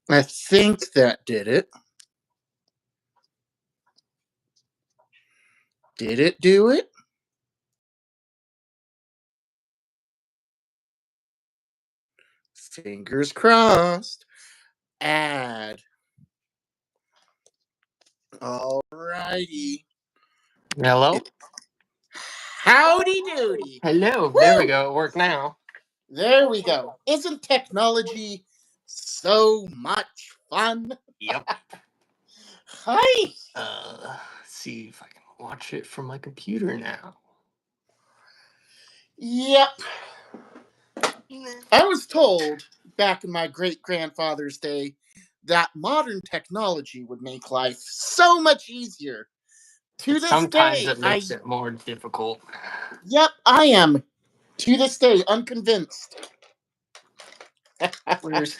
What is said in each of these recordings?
I think that did it. Did it do it? Fingers crossed. Add. Alrighty. Hello? Howdy doody. Hello. Woo! There we go. It worked now. There we go. Isn't technology so much fun? Yep. Hi. Let's see if I can watch it from my computer now. Yep. I was told back in my great grandfather's day that modern technology would make life so much easier. To this Sometimes day, it makes it more difficult. Yep, I am. To this day, unconvinced. Where's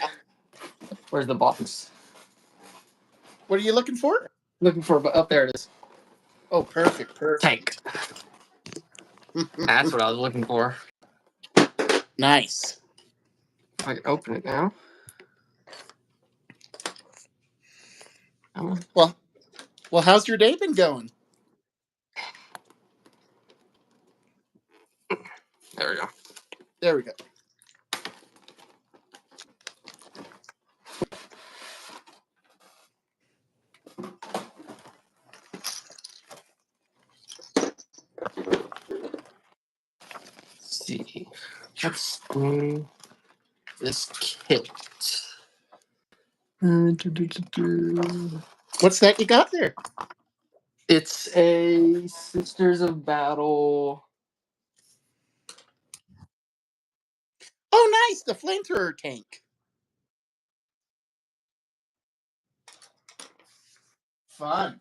the box? What are you looking for? Looking for, but up there it is. Oh, perfect. Tank. That's what I was looking for. Nice. I can open it now. Well, how's your day been going? There we go. There we go. Let's see. Let's this kit. What's that you got there? It's a Sisters of Battle. Oh, nice. The flamethrower tank. Fun.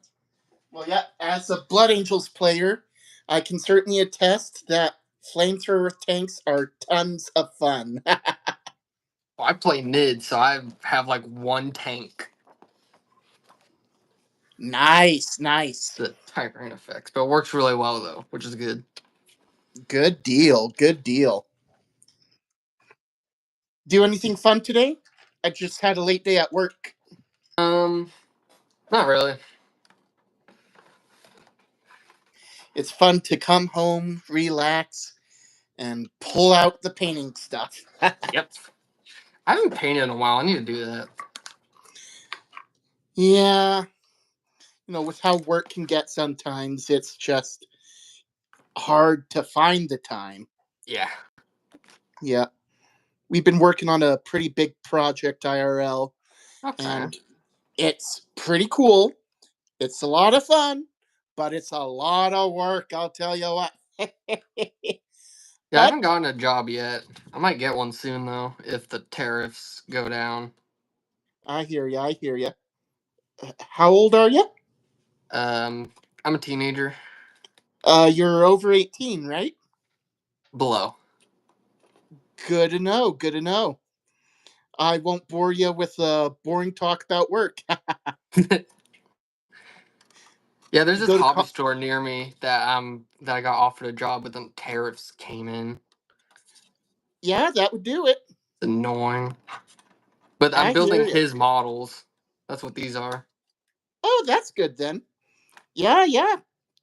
Well, yeah, as a Blood Angels player, I can certainly attest that flamethrower tanks are tons of fun. Well, I play mid, so I have like one tank. Nice. The Tyrant effects, but it works really well though, which is good. Good deal. Do anything fun today? I just had a late day at work. Not really. It's fun to come home, relax, and pull out the painting stuff. Yep. I haven't painted in a while. I need to do that. Yeah. With how work can get sometimes, it's just hard to find the time. Yeah. Yeah. We've been working on a pretty big project IRL, Okay. and it's pretty cool. It's a lot of fun, but it's a lot of work, I'll tell you what. Yeah, I haven't gotten a job yet. I might get one soon though, if the tariffs go down. I hear you. How old are you? I'm a teenager. You're over 18, right? Below. Good to know. I won't bore you with boring talk about work. Yeah, there's You this go to hobby store near me that I got offered a job, but then tariffs came in. Yeah, that would do it. It's annoying. But I'm I hear building you. his models. That's what these are. Oh, that's good then. Yeah.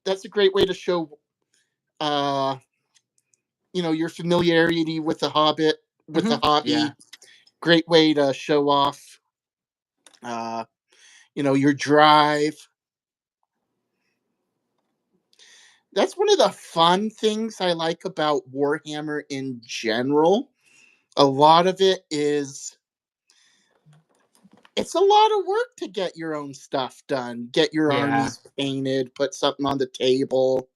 That's a great way to show uh your familiarity with the hobby. Yeah. Great way to show off uh your drive. That's one of the fun things I like about Warhammer in general. A lot of it is it's a lot of work to get your own stuff done, get your armies painted, put something on the table.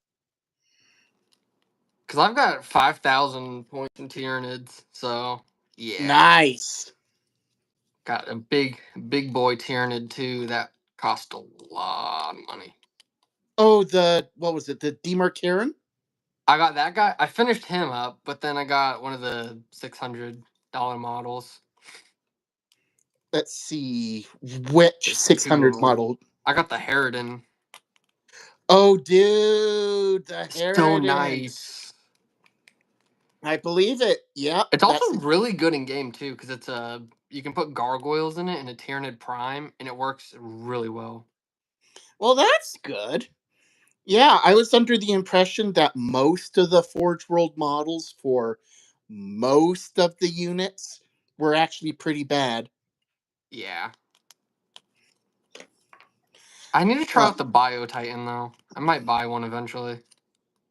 Because I've got 5,000 points in Tyranids, so yeah. Nice. Got a big boy Tyranid too that cost a lot of money. Oh, what was it? The Demarcaran? I got that guy. I finished him up, but then I got one of the $600 models. Let's see. Which 600 model? I got the Harridan. Oh, dude, the Harridan. So nice. I believe it. Yeah. It's also really good in game too, because it's you can put gargoyles in it in a Tyranid Prime, and it works really well. Well, that's good. Yeah, I was under the impression that most of the Forge World models for most of the units were actually pretty bad. Yeah. I need to try Uh, out the Bio Titan though. I might buy one eventually.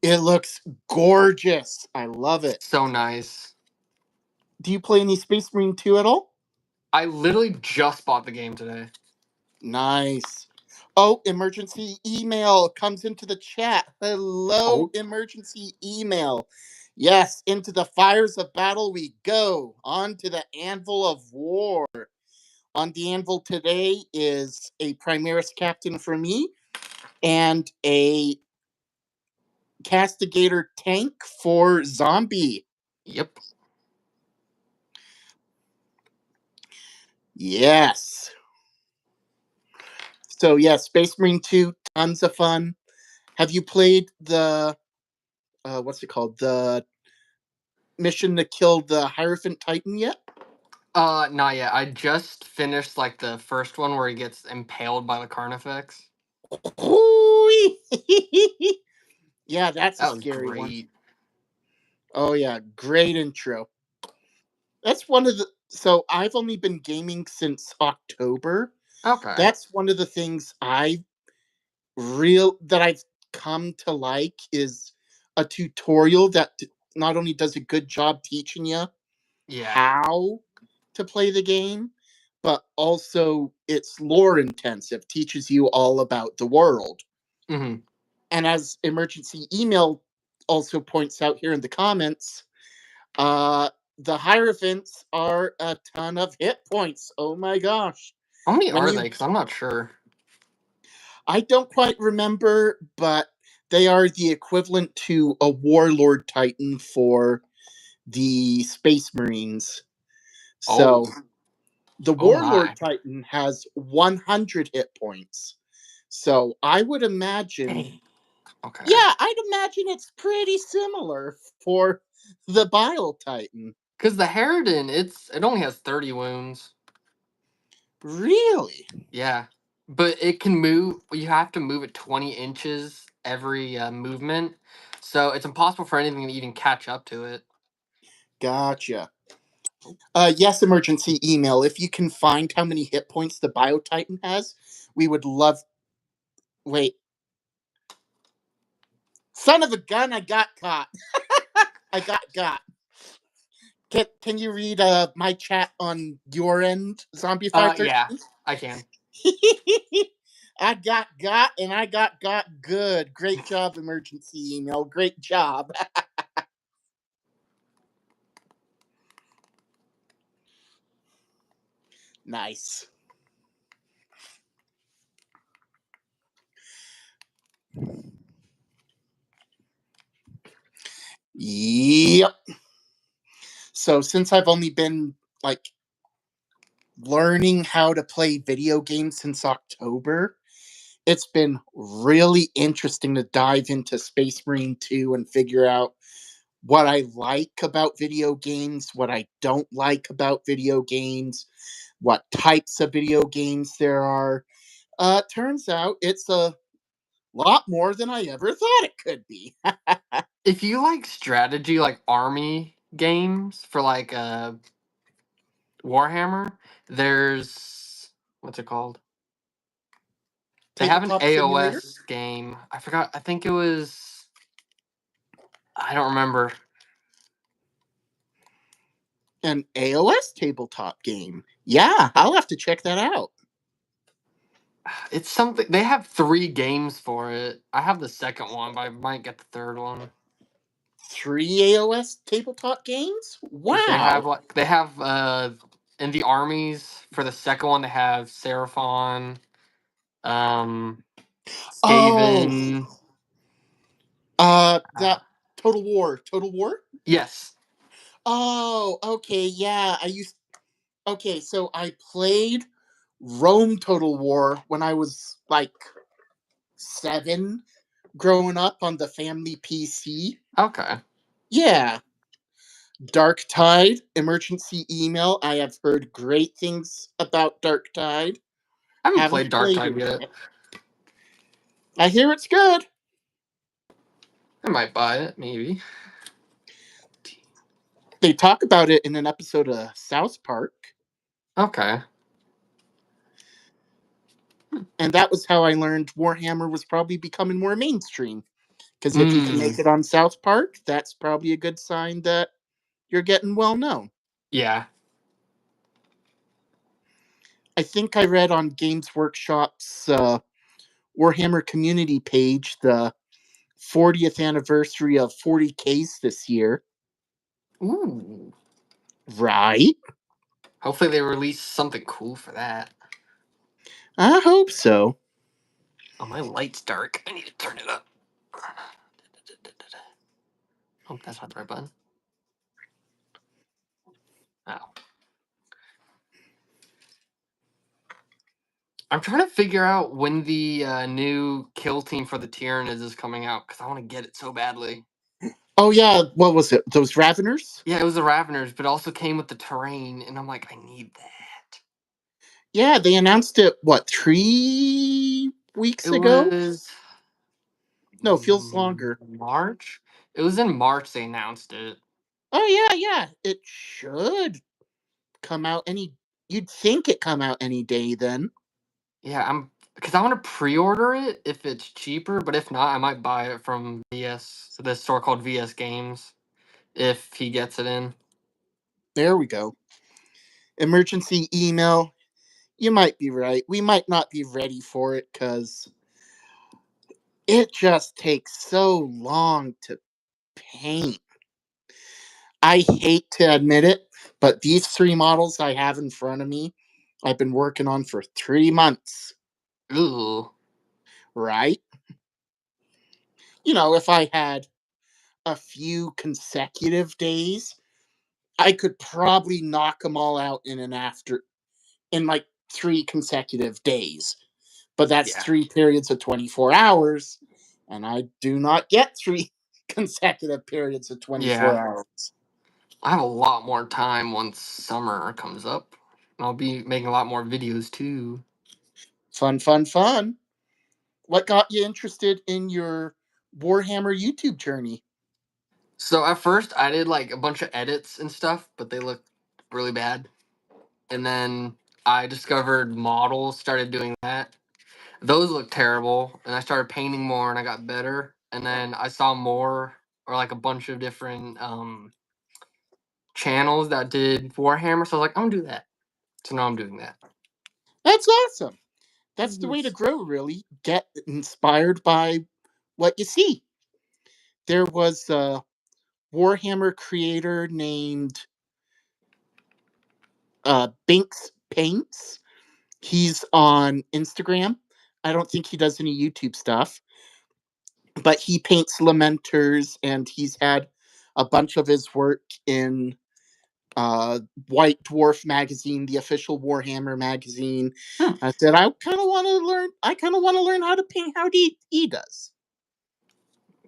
it looks gorgeous. I love it. So nice. Do you play any Space Marine 2 at all? I literally just bought the game today. Nice. Oh, emergency email comes into the chat. Hello, Oh. emergency email. Yes, into the fires of battle we go. On to the anvil of war. On the anvil today is a Primaris captain for me and a castigator tank for Zombie. Yep. Yes. So, yeah, Space Marine 2, tons of fun. Have you played the, what's it called? The mission to kill the Hierophant Titan yet? Not yet. I just finished like the first one where he gets impaled by the Carnifex. Yeah, that's a That was scary one. great. Oh, yeah, great intro. That's one of the. So, I've only been gaming since October. Okay. That's one of the things I've come to like is a tutorial that not only does a good job teaching you Yeah. how to play the game, but also it's lore intensive, teaches you all about the world. Mm-hmm. And as emergency email also points out here in the comments, the Hierophants are a ton of hit points. Oh my gosh. How many When are they? you Because I'm not sure. I don't quite remember, but they are the equivalent to a Warlord Titan for the Space Marines. Oh. So the Oh my. Warlord Titan has 100 hit points. So I would imagine, Dang. Okay. yeah, I'd imagine it's pretty similar for the Bile Titan. Because the Harridan, it only has 30 wounds. Really? Yeah. But it can move. You have to move it 20 inches every movement. So it's impossible for anything to even catch up to it. Gotcha. Yes, emergency email. If you can find how many hit points the Bio Titan has, we would love. Wait. Son of a gun, I got caught. I got. Can you read my chat on your end, Yeah, Zombie513? I can. I got and I got good. Great job, emergency email. Great job. Nice. Yep. So since I've only been like learning how to play video games since October, it's been really interesting to dive into Space Marine 2 and figure out what I like about video games, what I don't like about video games, what types of video games there are. Turns out it's a lot more than I ever thought it could be. If you like strategy, like army games for like Warhammer, there's what's it called? They have an Tabletop simulator? AOS game. I forgot. I think it was. I don't remember. An AOS tabletop game. Yeah, I'll have to check that out. It's something. They have 3 games for it. I have the second one, but I might get the third one. 3 AOS tabletop games? They have Wow. like in the armies for the second one they have Seraphon, um, Oh, Skaven. that Total War. Total War? Yes. Oh, okay, yeah. Okay, so I played Rome Total War when I was like 7 growing up on the family PC. Okay. Yeah. Dark Tide, emergency email. I have heard great things about Dark Tide. I haven't played Haven't Dark played Tide it yet. yet. I hear it's good. I might buy it, maybe. They talk about it in an episode of South Park, Okay. and that was how I learned Warhammer was probably becoming more mainstream. Because if you can Mm, make it on South Park, that's probably a good sign that you're getting well known. yeah. I think I read on Games Workshop's Warhammer community page the 40th anniversary of 40Ks this year. Ooh. Right? Hopefully they release something cool for that. I hope so. Oh, my light's dark. I need to turn it up. Oh, that's not the right button. Oh. I'm trying to figure out when the new kill team for the Tyranids is coming out because I want to get it so badly. Oh, yeah. What was it? Those Raveners? Yeah, it was the Raveners, but it also came with the terrain, and I'm like, I need that. Yeah, they announced it, what, 3 weeks It ago? was No, feels longer. March. It was in March they announced it. Oh, yeah, yeah. It should come out any. You'd think it come out any day then. Yeah, I'm because I want to pre-order it if it's cheaper, but if not, I might buy it from VS, so this store called VS Games, if he gets it in. There we go. Emergency email. You might be right. We might not be ready for it because it just takes so long to paint. I hate to admit it, but these three models I have in front of me, I've been working on for 3 months, Ooh, right? You know, if I had a few consecutive days, I could probably knock them all out in like 3 consecutive days. But that's yeah, 3 periods of 24 hours, and I do not get three consecutive periods of 24 yeah. hours. I have a lot more time once summer comes up. And I'll be making a lot more videos too. Fun, fun, fun. What got you interested in your Warhammer YouTube journey? So at first I did like a bunch of edits and stuff, but they looked really bad. And then I discovered models, started doing that. Those looked terrible, and I started painting more and I got better. And then I saw more or like a bunch of different channels that did Warhammer, so I was like, I'm gonna do that. So now I'm doing that. That's awesome. That's the way to Yes. grow, really. Get inspired by what you see. There was a Warhammer creator named Binks Paints. He's on Instagram. I don't think he does any YouTube stuff, but he paints Lamenters, and he's had a bunch of his work in White Dwarf magazine, the official Warhammer magazine. Hmm. I said I kind of want to learn. I kind of want to learn how to paint how he does.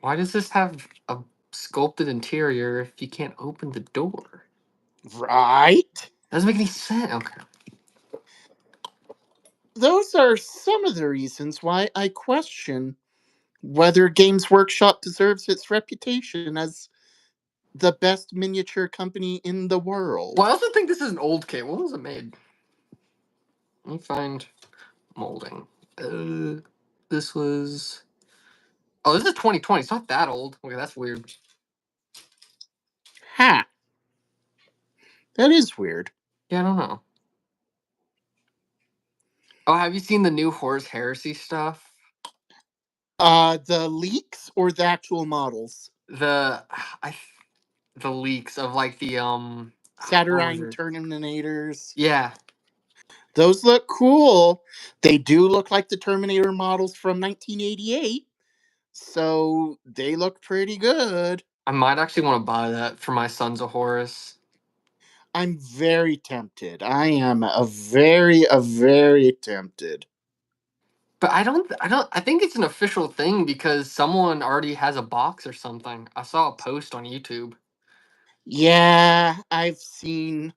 Why does this have a sculpted interior if you can't open the door? Right. Doesn't make any sense. Okay. Those are some of the reasons why I question whether Games Workshop deserves its reputation as the best miniature company in the Well, I world. also think this is an old kit. When was it made? Let me find molding. This was. Oh, this is 2020. It's not that old. Okay, that's weird. Ha! That is weird. Yeah, I don't know. Oh, have you seen the new Horse Heresy stuff? The leaks or the actual models? The I the leaks of like the what was Saturnine it? Terminators. Yeah, Those look cool. They do look like the Terminator models from 1988. So they look pretty good. I might actually want to buy that for my Sons of Horus. I'm very tempted. I am a very tempted. But I think it's an official thing because someone already has a box or something. I saw a post on YouTube. Yeah, I've seen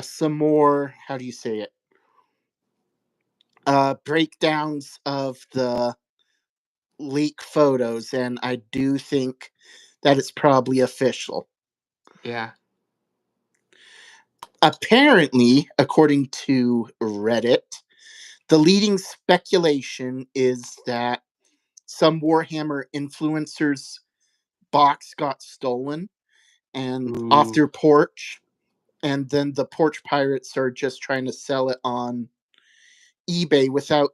some more. How do you say it? Breakdowns of the leak photos, and I do think that it's probably official. Yeah. Apparently, according to Reddit, the leading speculation is that some Warhammer influencers' box got stolen and off Ooh, their porch, and then the porch pirates are just trying to sell it on eBay without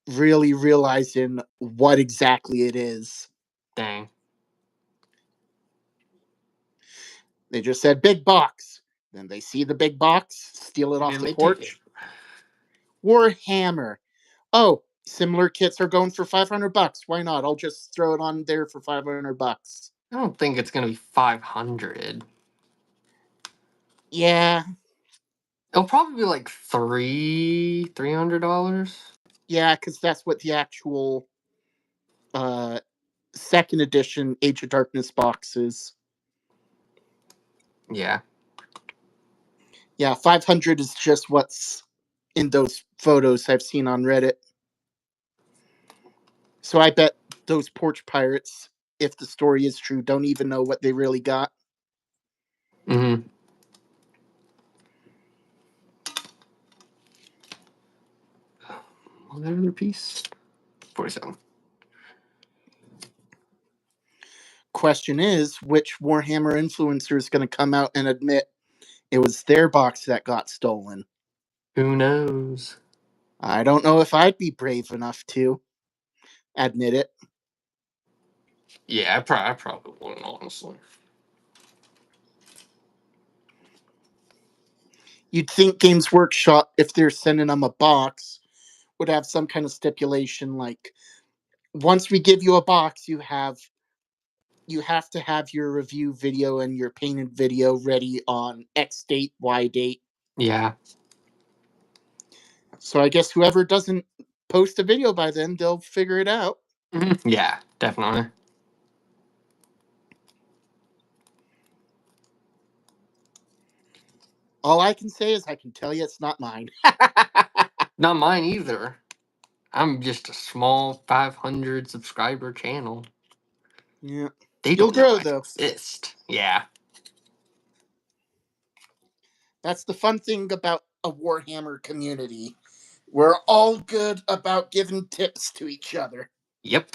really realizing what exactly it is. dang. They just said big box. Then they see the big box, steal it off And the they take it. porch. Warhammer. Oh, similar kits are going for $500. Why not? I'll just throw it on there for $500. I don't think it's gonna be 500. Yeah, It'll probably be like $300. yeah, because that's what the actual uh second edition Age of Darkness box is. Yeah. Yeah, 500 is just what's in those photos I've seen on Reddit. So I bet those porch pirates, if the story is true, don't even know what they really got. Mm-hmm. Another piece. 47. Question is, which Warhammer influencer is going to come out and admit it was their box that got stolen? Who knows? I don't know if I'd be brave enough to admit it. Yeah, I probably wouldn't, honestly. You'd think Games Workshop, if they're sending them a box, would have some kind of stipulation like, once we give you a box, you have to have your review video and your painted video ready on X date, Y date. Yeah. So I guess whoever doesn't post a video by then, they'll figure it out. Mm-hmm. Yeah, definitely. All I can say is I can tell you it's not mine. Not mine either. I'm just a small 500 subscriber channel. Yeah. They You'll don't know grow I though. exist. Yeah. That's the fun thing about a Warhammer community. We're all good about giving tips to each other. Yep.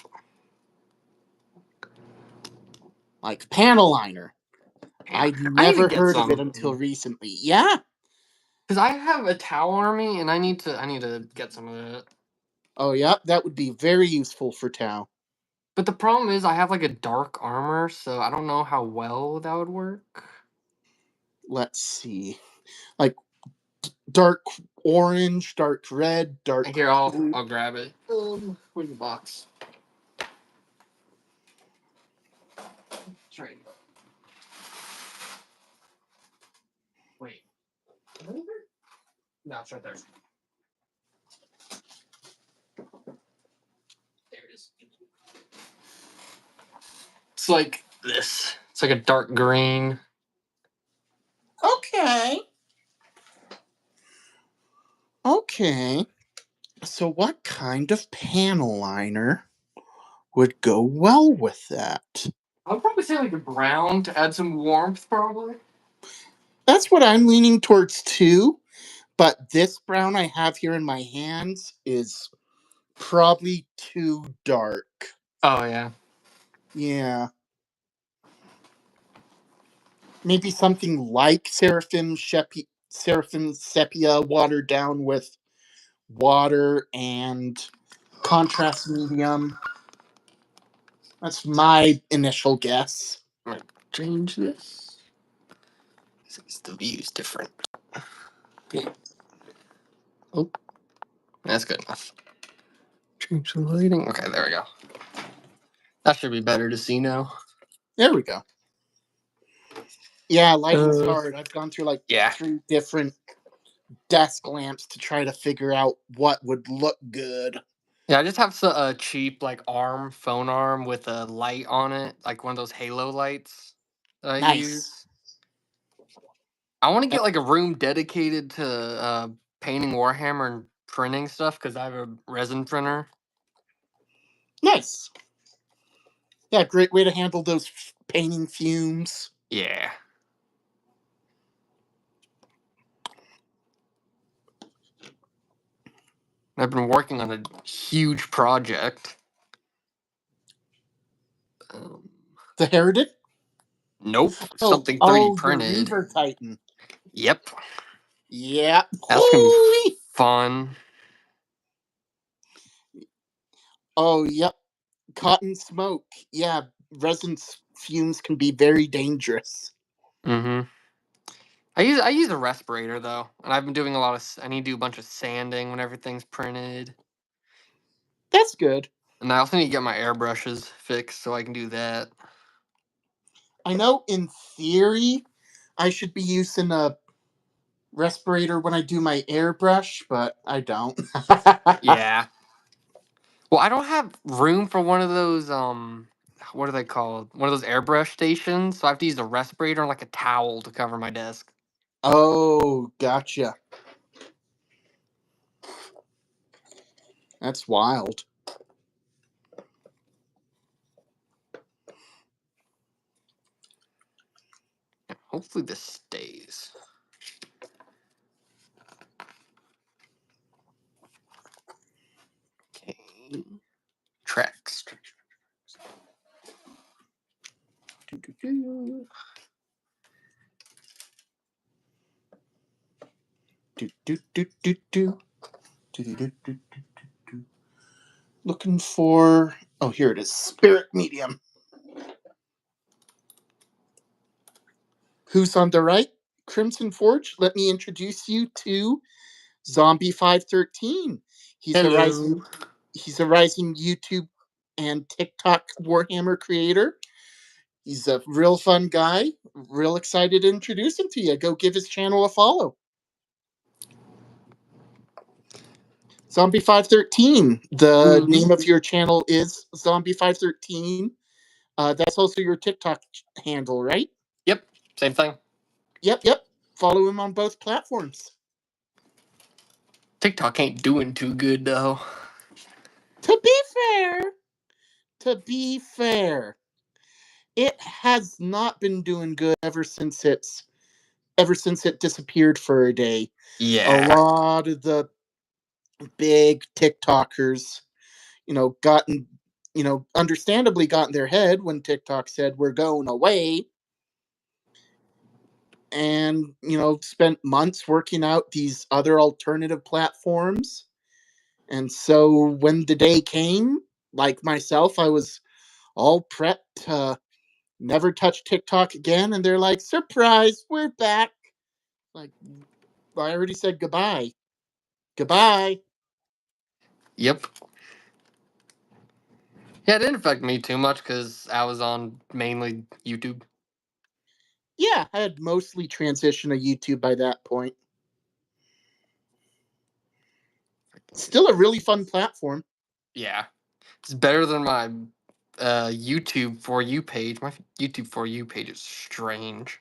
Like panel liner. Yeah. I'd I need to never get heard of it some. until recently. Yeah. Because I have a Tau army and I need to get some of that. Oh, yeah. That would be very useful for Tau. But the problem is I have like a dark armor, so I don't know how well that would work. Let's see. Like dark orange, dark red, dark Here, I'll blue. I'll grab it. Where's the box? It's right. Wait. No, it's right there. There it is. It's like this. It's like a dark green. Okay. Okay. So, what kind of panel liner would go well with that? I would probably say like a brown to add some warmth, probably. That's what I'm leaning towards too. But this brown I have here in my hands is probably too dark. Oh yeah. Yeah. Maybe something like Seraphim Sepia watered down with water and contrast medium. That's my initial guess. I'm gonna change this. Since the view's different. Oh, that's good enough. Change the lighting. Okay, there we go. That should be better to see now. There we go. Yeah, lighting's Uh, hard. I've gone through like yeah. 3 different desk lamps to try to figure out what would look good. Yeah, I just have a cheap like phone arm with a light on it, like one of those halo lights. that I Nice. use. I want to Uh, get like a room dedicated to painting Warhammer and printing stuff because I have a resin printer. Nice. Yeah, great way to handle those painting fumes. Yeah. I've been working on a huge project. Um, The Heritage? nope, Oh, something 3D oh, your printed. Reaver Titan. Yep, Yeah. that's gonna be Holy. fun. Oh, yep. Cotton smoke. Yeah, resin fumes can be very dangerous. Mm-hmm. I use a respirator though, and I've been doing a lot of. I need to do a bunch of sanding when everything's printed, That's good. and I also need to get my airbrushes fixed so I can do that. I know in theory I should be using a respirator when I do my airbrush, but I don't. Yeah. Well, I don't have room for one of those. What are they called? One of those airbrush stations. So I have to use a respirator and like a towel to cover my desk. Oh, gotcha. That's wild. Hopefully this stays. Okay. Tracks. Do, do, do, do, do, do. Do, do, do, do, do, do. Looking for. Oh, here it is. Spirit medium. Who's on the right? Crimson Forge. Let me introduce you to Zombie513. He's a rising Hello. he's a rising YouTube and TikTok Warhammer creator. He's a real fun guy. Real excited to introduce him to you. Go give his channel a follow. Zombie513. The Mm-hmm. name of your channel is Zombie513. That's also your TikTok handle, right? Yep. Same thing. Yep, yep. Follow him on both platforms. TikTok ain't doing too good though. To be fair, to be fair, it has not been doing good ever since it disappeared for a day. A Yeah. lot of the big TikTokers, gotten, understandably got in their head when TikTok said we're going away, and spent months working out these other alternative platforms. And so when the day came, like myself, I was all prepped to never touch TikTok again, and they're like, "Surprise, we're back!" Like, I already said goodbye. Goodbye. Yep. Yeah, it didn't affect me too much because I was on mainly YouTube. Yeah, I had mostly transitioned to YouTube by that point. Still a really fun platform. Yeah. It's better than my YouTube for you page. My YouTube for you page is strange.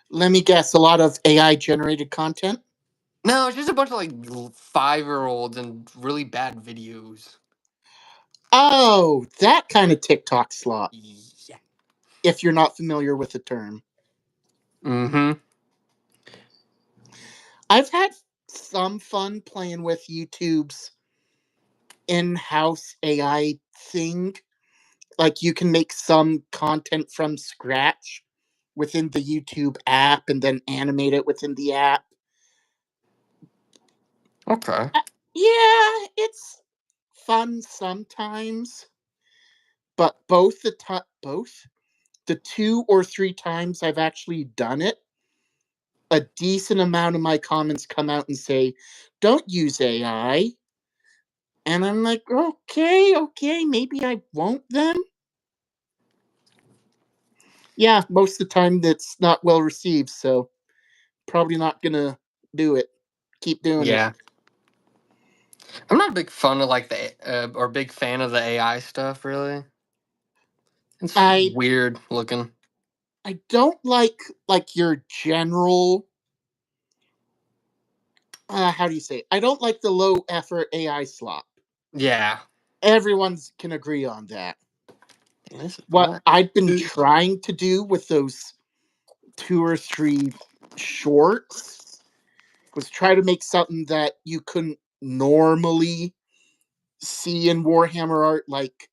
Let me guess, a lot of AI generated content. No, it's just a bunch of like 5-year-olds and really bad videos. Oh, that kind of TikTok slot, Yeah. if you're not familiar with the term. Mm-hmm. I've had some fun playing with YouTube's in house AI thing. Like, you can make some content from scratch within the YouTube app and then animate it within the app. Okay. Yeah, it's fun sometimes, but both the 2 or 3 times I've actually done it, a decent amount of my comments come out and say, "Don't use AI." And I'm like, okay, maybe I won't then. Yeah, most of the time that's not well received, so probably not gonna do it. Keep doing it. Yeah. I'm not a big fan of like the or big fan of the AI stuff really. It's I weird looking. I don't like your general. How do you say? I don't like the low effort AI slop. Yeah. Everyone's can agree on that. What What? I've been trying to do with those 2 or 3 shorts was try to make something that you couldn't normally see in Warhammer art, like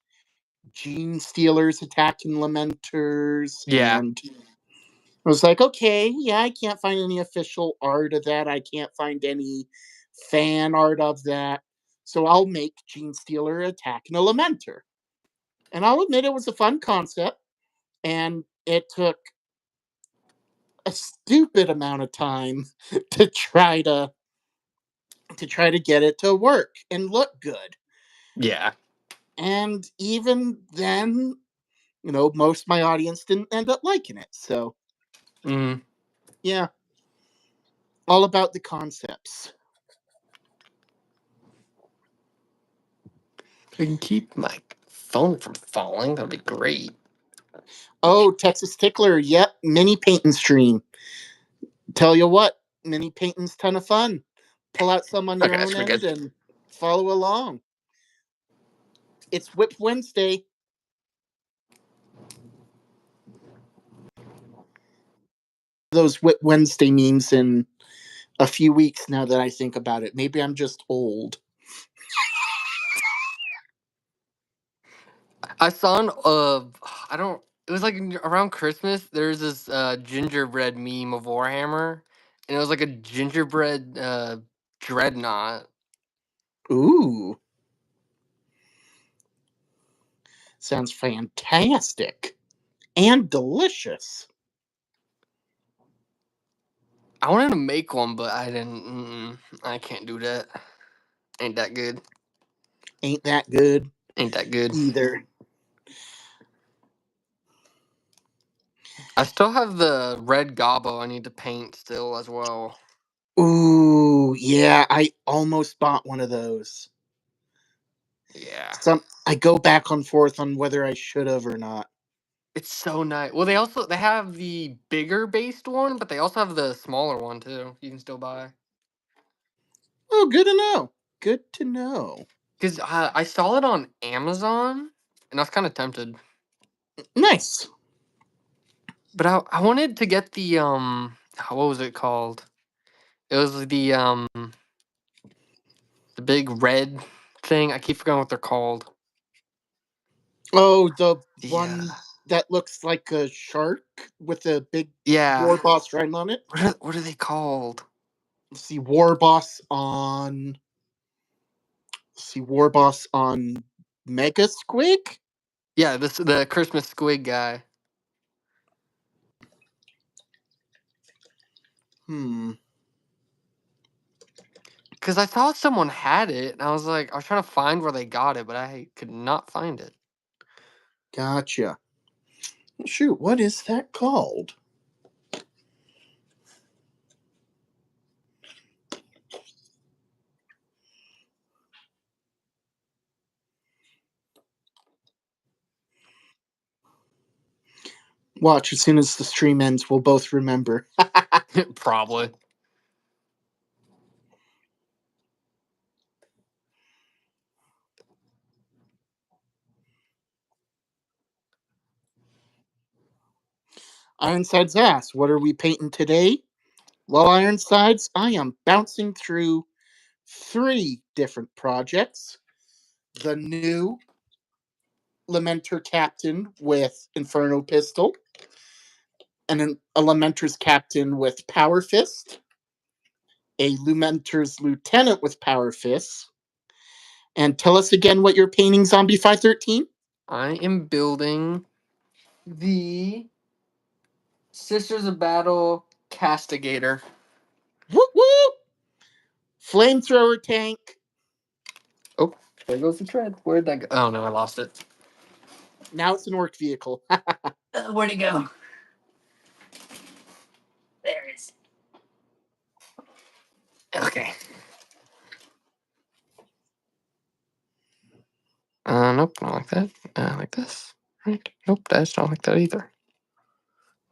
Gene Stealers attacking Lamenters, Yeah. and I was like, okay, yeah, I can't find any official art of that. I can't find any fan art of that. So I'll make Gene Stealer attacking a Lamenter. And I'll admit it was a fun concept, and it took a stupid amount of time to try to get it to work and look good. Yeah. And even then, most of my audience didn't end up liking it. So, Mm. yeah, all about the concepts. If I can keep my phone from falling, that'd be great. Oh, Texas Tickler, yep, mini painting stream. Tell you what, mini painting's ton of fun. Pull out some on your Okay, own that's pretty end good. and follow along. It's Whip Wednesday. Those Whip Wednesday memes in a few weeks now that I think about it. Maybe I'm just old. I saw an I don't. It was like around Christmas. There's this gingerbread meme of Warhammer, and it was like a gingerbread dreadnought. Ooh, sounds fantastic and delicious. I wanted to make one, but I didn't. I can't do that. Ain't that good. Ain't that good Ain't that good. either. I still have the red gobbo I need to paint still as well. Ooh, yeah, I almost bought one of those. Yeah. I go back and forth on whether I should have or not. It's so nice. Well, they have the bigger based one, but they also have the smaller one too. You can still buy. Oh, good to know. Good to know. Because I saw it on Amazon, and I was kind of tempted. Nice. But I wanted to get the what was it called? It was the big red thing. I keep forgetting what they're called. Oh, the Yeah. one that looks like a shark with a big Yeah. war boss riding on it. What are they called? Let's see, war boss on. Let's see, war boss on Mega Squig. Yeah, the Christmas squid guy. Hmm. Because I saw someone had it, and I was trying to find where they got it, but I could not find it. Gotcha. Shoot, what is that called? Watch, as soon as the stream ends, we'll both remember. Probably. Ironsides asks, what are we painting today? Well, Ironsides, I am bouncing through 3 different projects. The new Lamenter Captain with Inferno Pistol, and a Lamenter's Captain with Power Fist, a Lamenter's Lieutenant with Power Fist. And tell us again what you're painting, Zombie513? I am building the Sisters of Battle Castigator. Whoop whoop! Flamethrower tank. Oh, there goes the tread. Where'd that go? Oh no, I lost it. Now it's an orc vehicle. Where'd it go? There it is. Okay. Nope, not like that. Like this. Right? Nope, that's not like that either.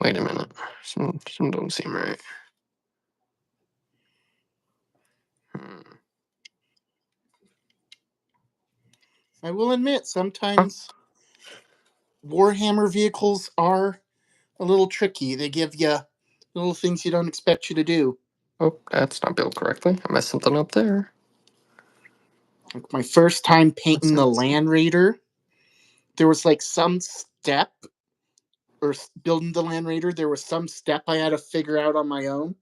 Wait a minute. Some don't seem right. I will admit, sometimes Warhammer vehicles are a little tricky. They give you little things you don't expect you to do. Oh, that's not built correctly. I messed something up there. Like my first time painting the Land Raider, there was like some step, or building the Land Raider, there was some step I had to figure out on my own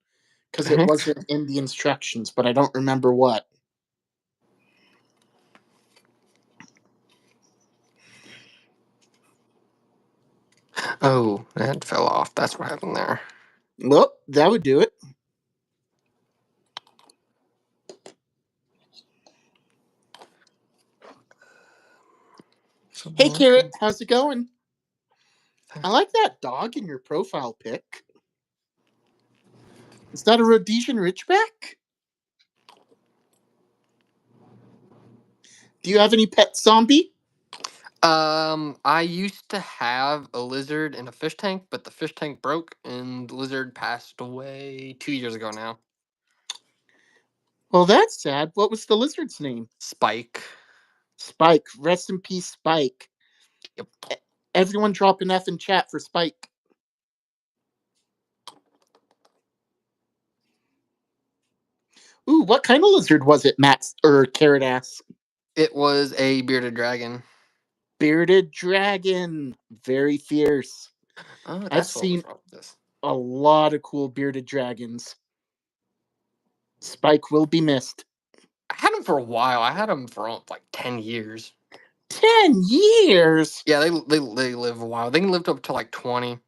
because it wasn't in the instructions, but I don't remember what. Oh, that fell off. That's what happened there. Well, that would do it. Hey, Carrot, how's it going? I like that dog in your profile pic. Is that a Rhodesian Ridgeback? Do you have any pet zombie? I used to have a lizard in a fish tank, but the fish tank broke and the lizard passed away 2 years ago now. Well, that's sad. What was the lizard's name? Spike. Spike. Rest in peace, Spike. Yep. Everyone drop an F in chat for Spike. Ooh, what kind of lizard was it, Max or Carrot asks? It was a bearded dragon. Bearded dragon. Very fierce. Oh, I've that's what was seen wrong with this. a lot of cool bearded dragons. Spike will be missed. I had them for a while. I had them for like 10 years. 10 years? Yeah, they live a while. They can live up to like 20.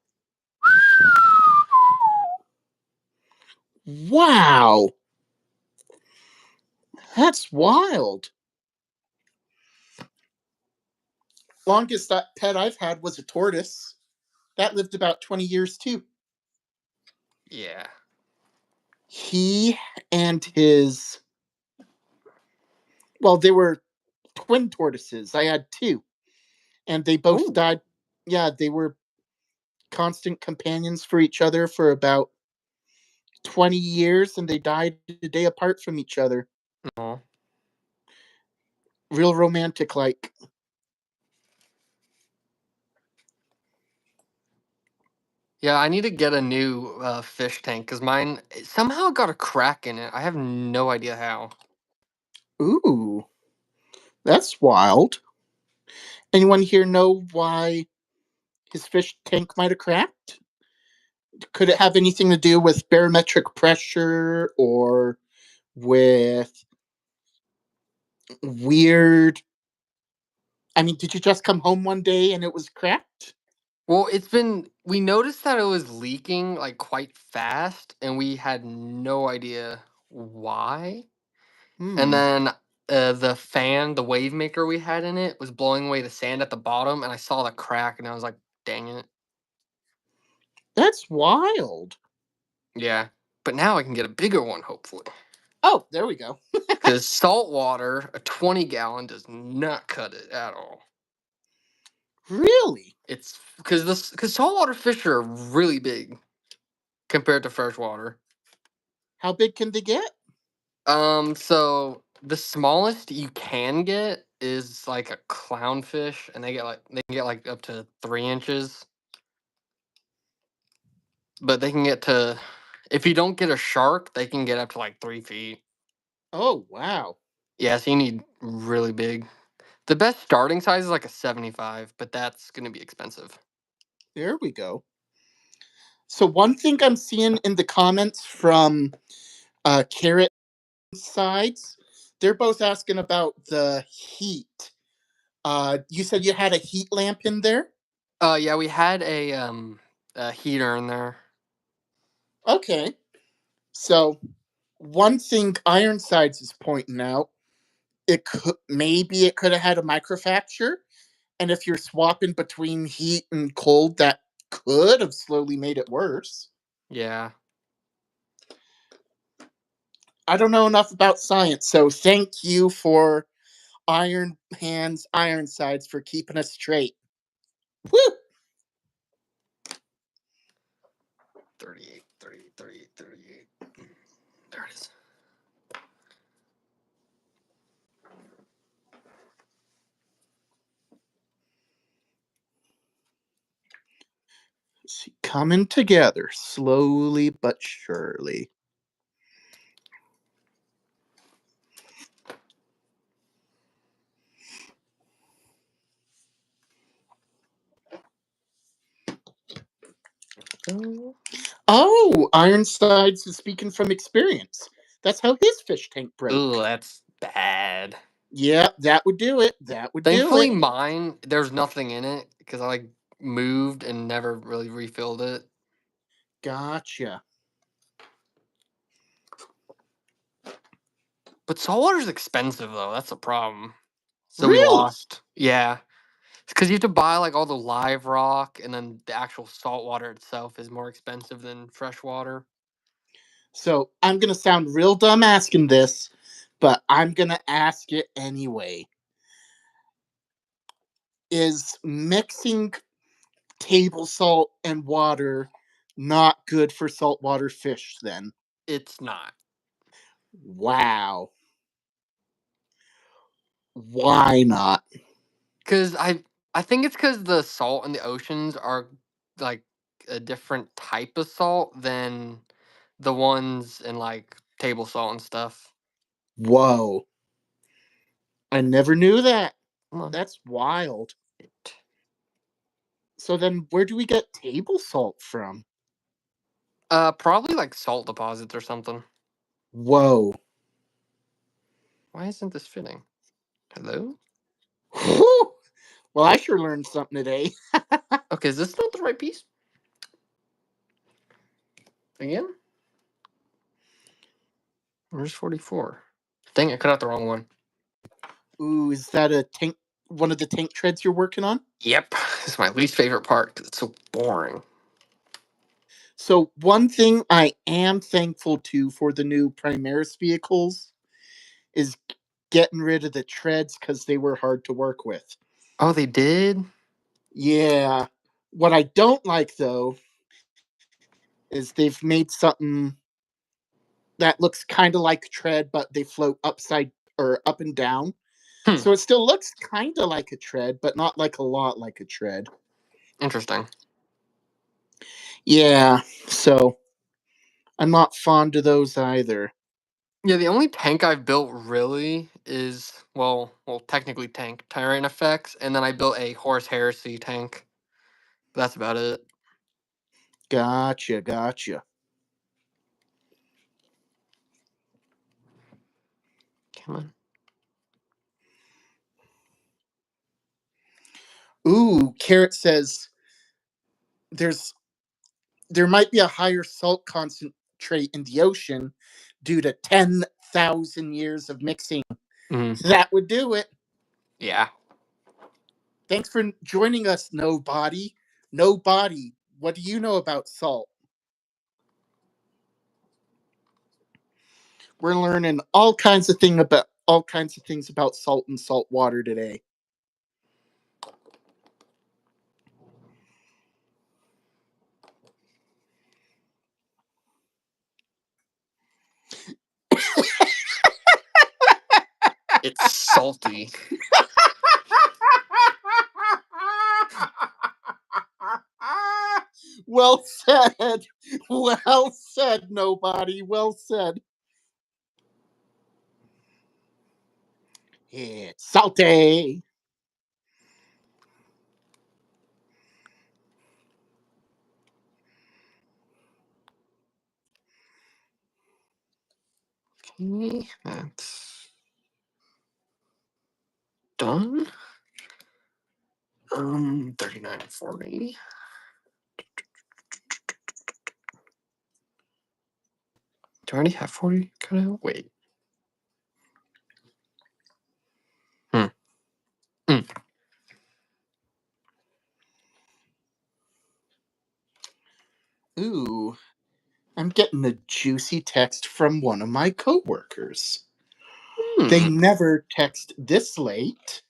Wow. That's wild. Longest pet I've had was a tortoise. That lived about 20 years too. Yeah. He and his, well, they were twin tortoises. I had two, and they both Ooh. died. Yeah, they were constant companions for each other for about 20 years, and they died a day apart from each other. Oh. Real romantic like. Yeah, I need to get a new fish tank because mine somehow got a crack in it. I have no idea how. Ooh, that's wild. Anyone here know why his fish tank might have cracked? Could it have anything to do with barometric pressure or with weird? I mean, did you just come home one day and it was cracked? Well, we noticed that it was leaking like quite fast and we had no idea why. And Hmm, then the wave maker we had in it was blowing away the sand at the bottom and I saw the crack and I was like, dang it. that's wild. Yeah. But now I can get a bigger one, hopefully. Oh, there we go. Because salt water, a 20-gallon, does not cut it at all. Really? It's because saltwater fish are really big compared to freshwater. How big can they get? So the smallest you can get is like a clownfish, and they can get like up to 3 inches. But they can get to, if you don't get a shark, they can get up to like 3 feet. Oh, wow. Yeah, so you need really big. The best starting size is like a 75, but that's gonna be expensive. There we go. So one thing I'm seeing in the comments from Carrot sides, they're both asking about the heat. You said you had a heat lamp in there? Yeah, we had a heater in there. Okay. So one thing Ironsides is pointing out, it could have had a microfracture, and if you're swapping between heat and cold, that could have slowly made it worse. Yeah. I don't know enough about science, so thank you for Iron Hands, Ironsides for keeping us straight. Woo! 38, 38, 38, 38. There it is. See, coming together slowly but surely. Oh, Ironsides is speaking from experience. That's how his fish tank broke. Ooh, that's bad. Yeah, that would do it. That would do Thankfully, it. mine, there's nothing in it because I like moved and never really refilled it. Gotcha. But saltwater's expensive though. That's the problem. So we Really? lost. Yeah, because you have to buy like all the live rock, and then the actual saltwater itself is more expensive than freshwater. So I'm going to sound real dumb asking this, but I'm going to ask it anyway. Is mixing table salt and water not good for saltwater fish then? It's not. Wow. Why not? Because I think it's because the salt in the oceans are like a different type of salt than the ones in like table salt and stuff. Whoa. I never knew that. Come on. That's wild. So then where do we get table salt from? Probably like salt deposits or something. Whoa. Why isn't this fitting? Hello? Whew. Well, I sure learned something today. Okay, is this not the right piece? Again? Where's 44? Dang, I cut out the wrong one. Ooh, is that a tank? One of the tank treads you're working on? Yep, it's my least favorite part because it's so boring. So one thing I am thankful to for the new Primaris vehicles is getting rid of the treads because they were hard to work with. Oh, they did? Yeah. What I don't like though is they've made something that looks kind of like a tread, but they float upside or up and down. Hmm, So it still looks kind of like a tread, but not like a lot like a tread. interesting. Yeah. So I'm not fond of those either. Yeah, the only tank I've built really is, well, technically tank, Tyrant Effects, and then I built a Horse Heresy tank. That's about it. Gotcha. Gotcha. Come on. Ooh, Carrot says there's there might be a higher salt concentrate in the ocean due to 10,000 years of mixing. Mhm. That would do it. Yeah. Thanks for joining us, Nobody. Nobody, what do you know about salt? We're learning all kinds of things about salt and salt water today. It's salty. Well said. Well said, Nobody. Well said. It's salty. Okay, that's done. 39 and 40. Do I already have 40 cut out? Wait. Hmm. Ooh, I'm getting a juicy text from one of my coworkers. They Hmm. never text this late.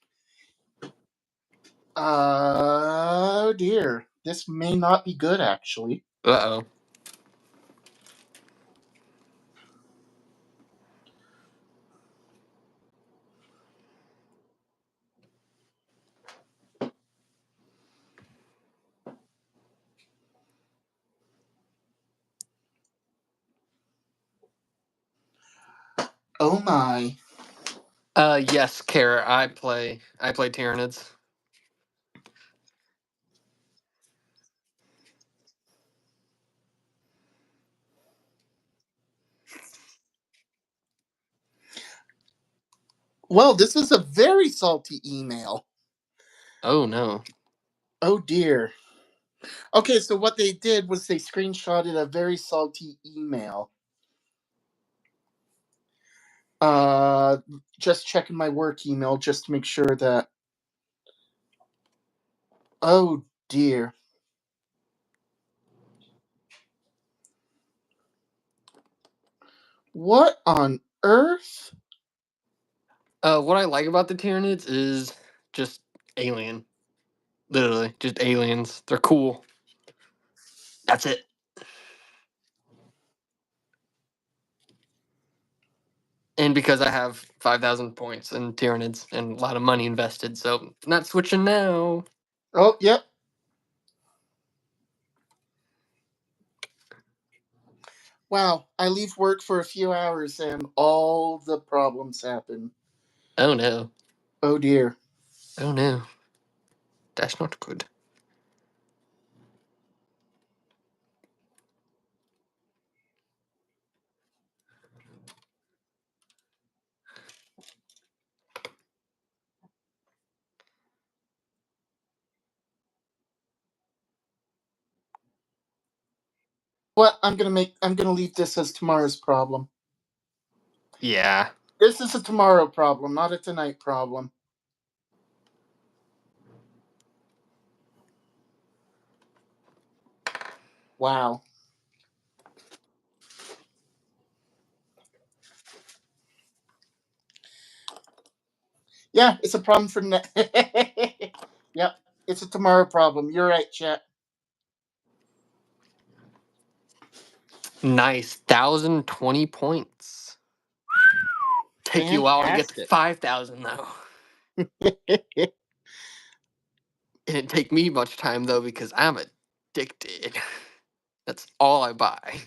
Oh dear. This may not be good, actually. Uh-oh. Oh my. Yes, Kara. I play Tyranids. Well, this is a very salty email. Oh no. Oh dear. Okay, so what they did was they screenshotted a very salty email. Uh, just checking my work email just to make sure that. Oh dear. What on earth? What I like about the Tyranids is just alien. Literally, just aliens. They're cool. That's it. And because I have 5,000 points in Tyranids and a lot of money invested, so not switching now. Oh, yep. Wow, I leave work for a few hours and all the problems happen. Oh no. Oh dear. Oh no. That's not good. What I'm gonna leave this as tomorrow's problem. Yeah. This is a tomorrow problem, not a tonight problem. Wow. Yeah, it's a problem for Yep, it's a tomorrow problem. You're right, chat. Nice. 1,020 points. Take you a while to get to Fantastic. 5,000 though. It didn't take me much time though because I'm addicted. That's all I buy.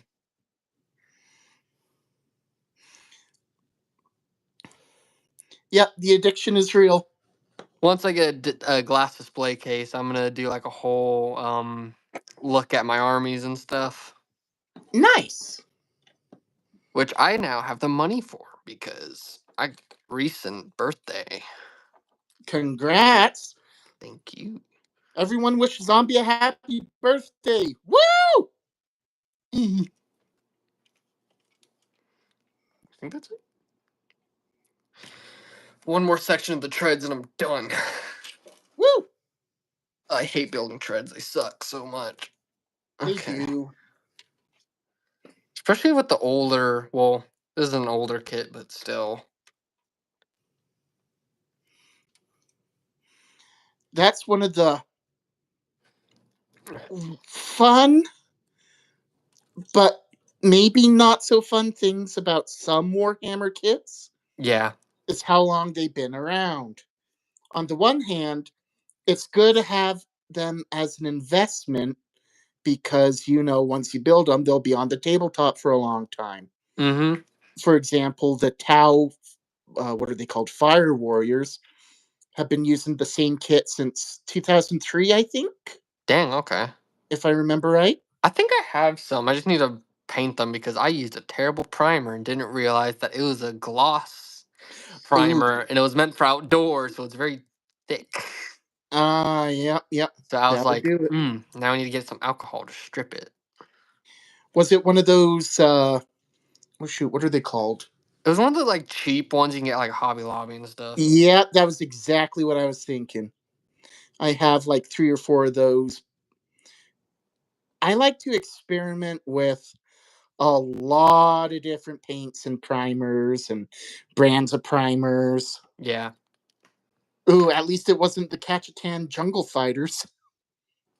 Yep, the addiction is real. Once I get a glass display case, I'm gonna do like a whole look at my armies and stuff, Nice. which I now have the money for because I recent birthday. Congrats. Thank you. Everyone wish Zombie a happy birthday. Woo! I think that's it. One more section of the treads and I'm done. Woo! I hate building treads. They suck so much. They Okay. do. Especially with the older, well, this is an older kit, but still. That's one of the fun, but maybe not so fun things about some Warhammer kits Yeah. is how long they've been around. On the one hand, it's good to have them as an investment because, once you build them, they'll be on the tabletop for a long time. Mm-hmm. For example, the Tau, what are they called? Fire Warriors, have been using the same kit since 2003, I think, Dang, okay. if I remember right. I think I have some. I just need to paint them because I used a terrible primer and didn't realize that it was a gloss Ooh, primer and it was meant for outdoors, so it's very thick. yep, yep. So I was That'll like, do it. now I need to get some alcohol to strip it. Was it one of those, oh shoot, what are they called? It was one of the like cheap ones you can get like Hobby Lobby and stuff. Yeah, that was exactly what I was thinking. I have like 3 or 4 of those. I like to experiment with a lot of different paints and primers and brands of primers. Yeah. Ooh, at least it wasn't the Cachatan Jungle Fighters.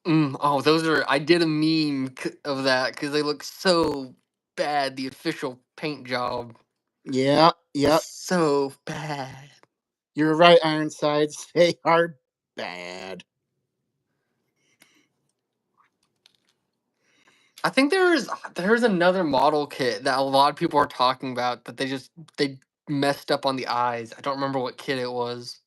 Oh, those are. I did a meme of that because they look so bad. The official paint job, Yeah, yep. so bad. You're right, Ironsides. They are bad. I think there's another model kit that a lot of people are talking about that they messed up on the eyes. I don't remember what kit it was.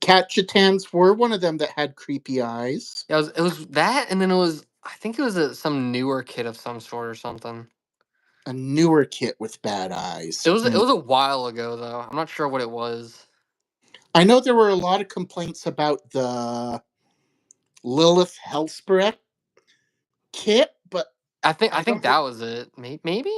Catchatans were one of them that had creepy eyes. Yeah, it was that, and then I think it was some newer kit of some sort or something. A newer kit with bad eyes. It was a while ago though. I'm not sure what it was. I know there were a lot of complaints about the Lilith Hellspread kit, but I I think don't. that was it. Maybe.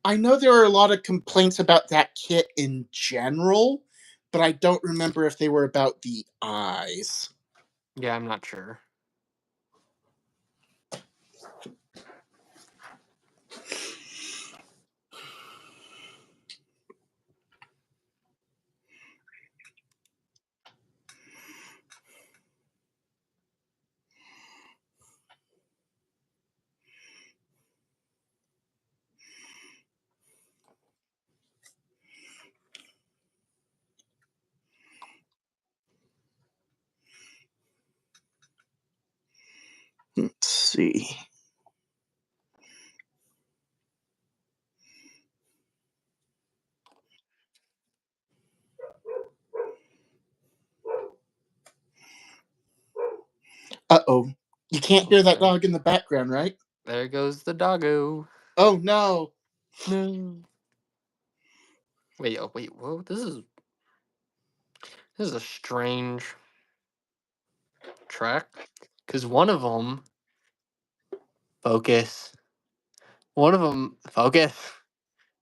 I know there were a lot of complaints about that kit in general, but I don't remember if they were about the eyes. Yeah, I'm not sure. Let's see. Uh-oh. You can't hear that Okay. dog in the background, right? There goes the doggo. Oh no. No. Wait, wait, whoa, this is a strange track. Because one of them, focus. One of them, focus.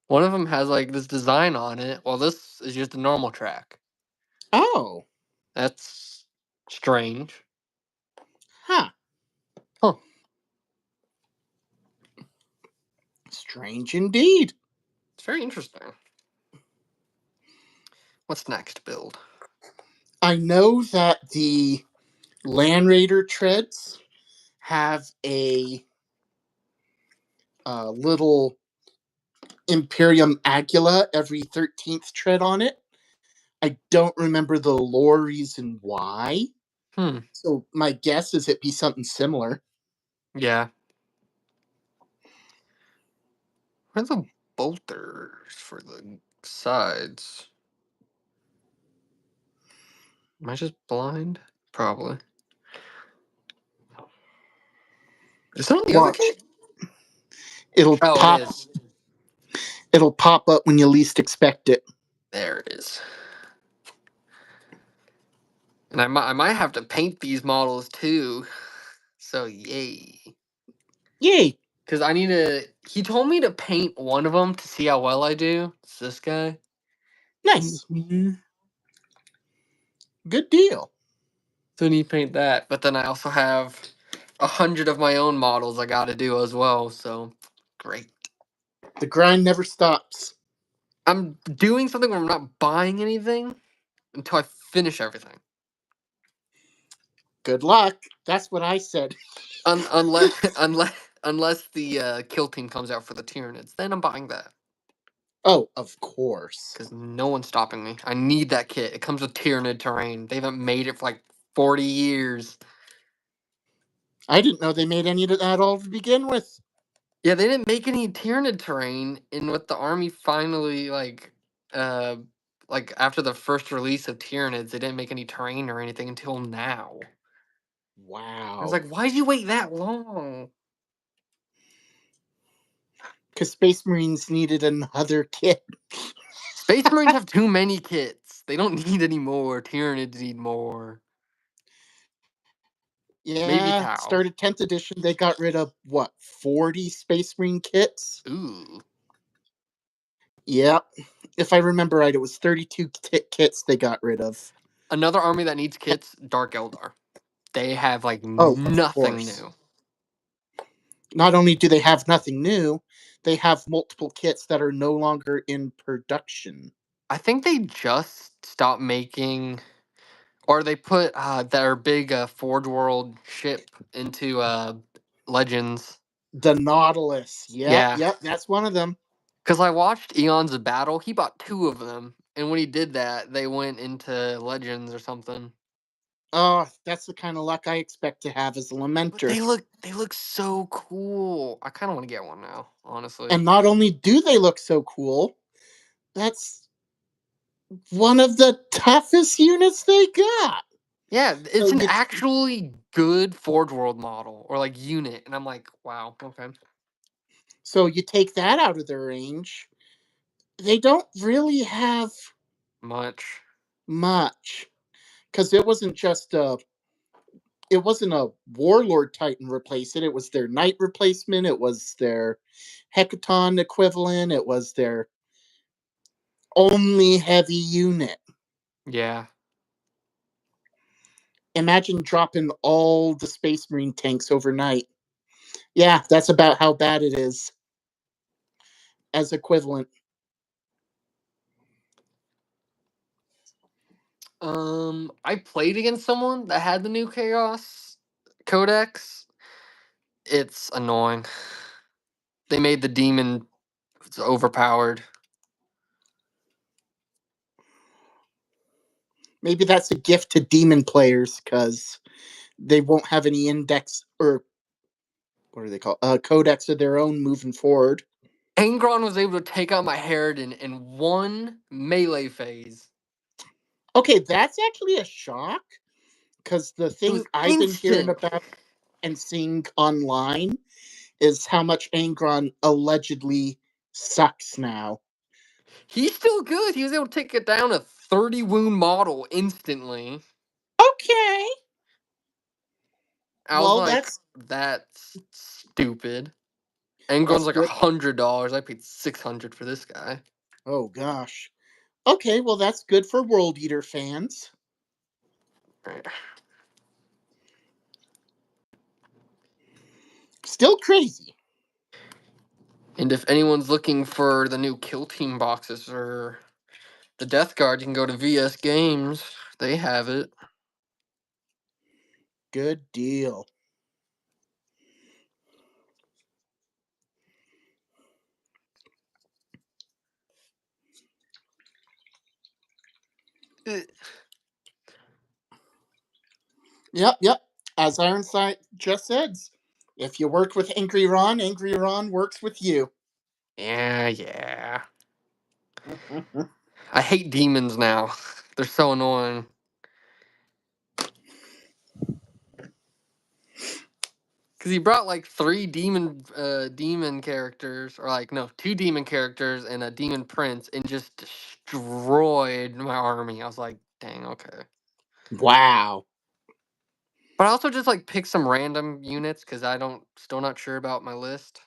One of them has like this design on it, while this is just a normal track. Oh. That's strange. Huh. Huh. Strange indeed. It's very interesting. What's next, build? I know that the Land Raider treads have a little Imperium Agula every 13th tread on it. I don't remember the lore reason why. Hmm. So my guess is it'd be something similar. Yeah. Where are the bolters for the sides? Am I just blind? Probably. Is it on the other Watch. kit? It'll Oh, it pop is. it'll pop up when you least expect it. There it is. And I might have to paint these models too. So yay. Yay. Because I need to. He told me to paint one of them to see how well I do. It's this guy. Nice. Good deal. So I need to paint that. But then I also have 100 of my own models I got to do as well. So great. The grind never stops. I'm doing something where I'm not buying anything until I finish everything. Good luck. That's what I said. Unless unless the kill team comes out for the Tyranids, then I'm buying that. Oh, of course. Because no one's stopping me. I need that kit. It comes with Tyranid terrain. They haven't made it for like 40 years. I didn't know they made any of that all to begin with. Yeah, they didn't make any Tyranid terrain, and with the army finally like after the first release of Tyranids, they didn't make any terrain or anything until now. I was Wow. like, why'd you wait that long? Because Space Marines needed another kit. Space Marines have too many kits. They don't need any more. Tyranids need more. Maybe Yeah, Tau. started 10th edition. They got rid of, what, 40 Space Marine kits? Ooh. Yeah. If I remember right, it was 32 kits they got rid of. Another army that needs kits, Dark Eldar. They have like Oh, of nothing course. new. Not only do they have nothing new, they have multiple kits that are no longer in production. I think they just stopped making, or they put their big Forge World ship into Legends. The Nautilus. Yep, Yeah, yep, that's one of them. because I watched Eons of Battle. He bought two of them, and when he did that, they went into Legends or something. Oh, that's the kind of luck I expect to have as a But Lamenter. they look so cool. I kind of want to get one now, honestly. And not only do they look so cool, that's one of the toughest units they got. Yeah, it's So an actually good Forge World model or like unit, and I'm like, wow, okay. you take that out of their range. They don't really have Much. much because it wasn't a warlord titan replacement. It was their knight replacement. It was their hecaton equivalent. It was their only heavy unit. Yeah. Imagine dropping all the space marine tanks overnight. Yeah, that's about how bad it is as equivalent. I played against someone that had the new Chaos Codex. It's annoying. They made the demon overpowered. Maybe that's a gift to demon players because they won't have any index or what are they called? Codex of their own moving forward. Angron was able to take out my Harridan in one melee phase. Okay, that's actually a shock because the It thing was I've been hearing instant. about and seeing online is how much Angron allegedly sucks now. He's still good. He was able to take it down a 30 wound model instantly. Okay, I was well like, that's stupid. Angron's that's like good. $100. I paid 600 for this guy. Oh gosh. Okay, well that's good for World Eater fans. Still crazy. And if anyone's looking for the new Kill Team boxes or the Death Guard, you can go to VS Games. They have it. Good deal. Uh, Yep. As Ironside just says, if you work with Angry Ron works with you. Yeah. I hate demons now. They're so annoying. Cause he brought like three demon characters, or like no, two demon characters and a demon prince, and just destroyed my army. I was like, dang, okay. Wow. But I also just like picked some random units because I don't still not sure about my list.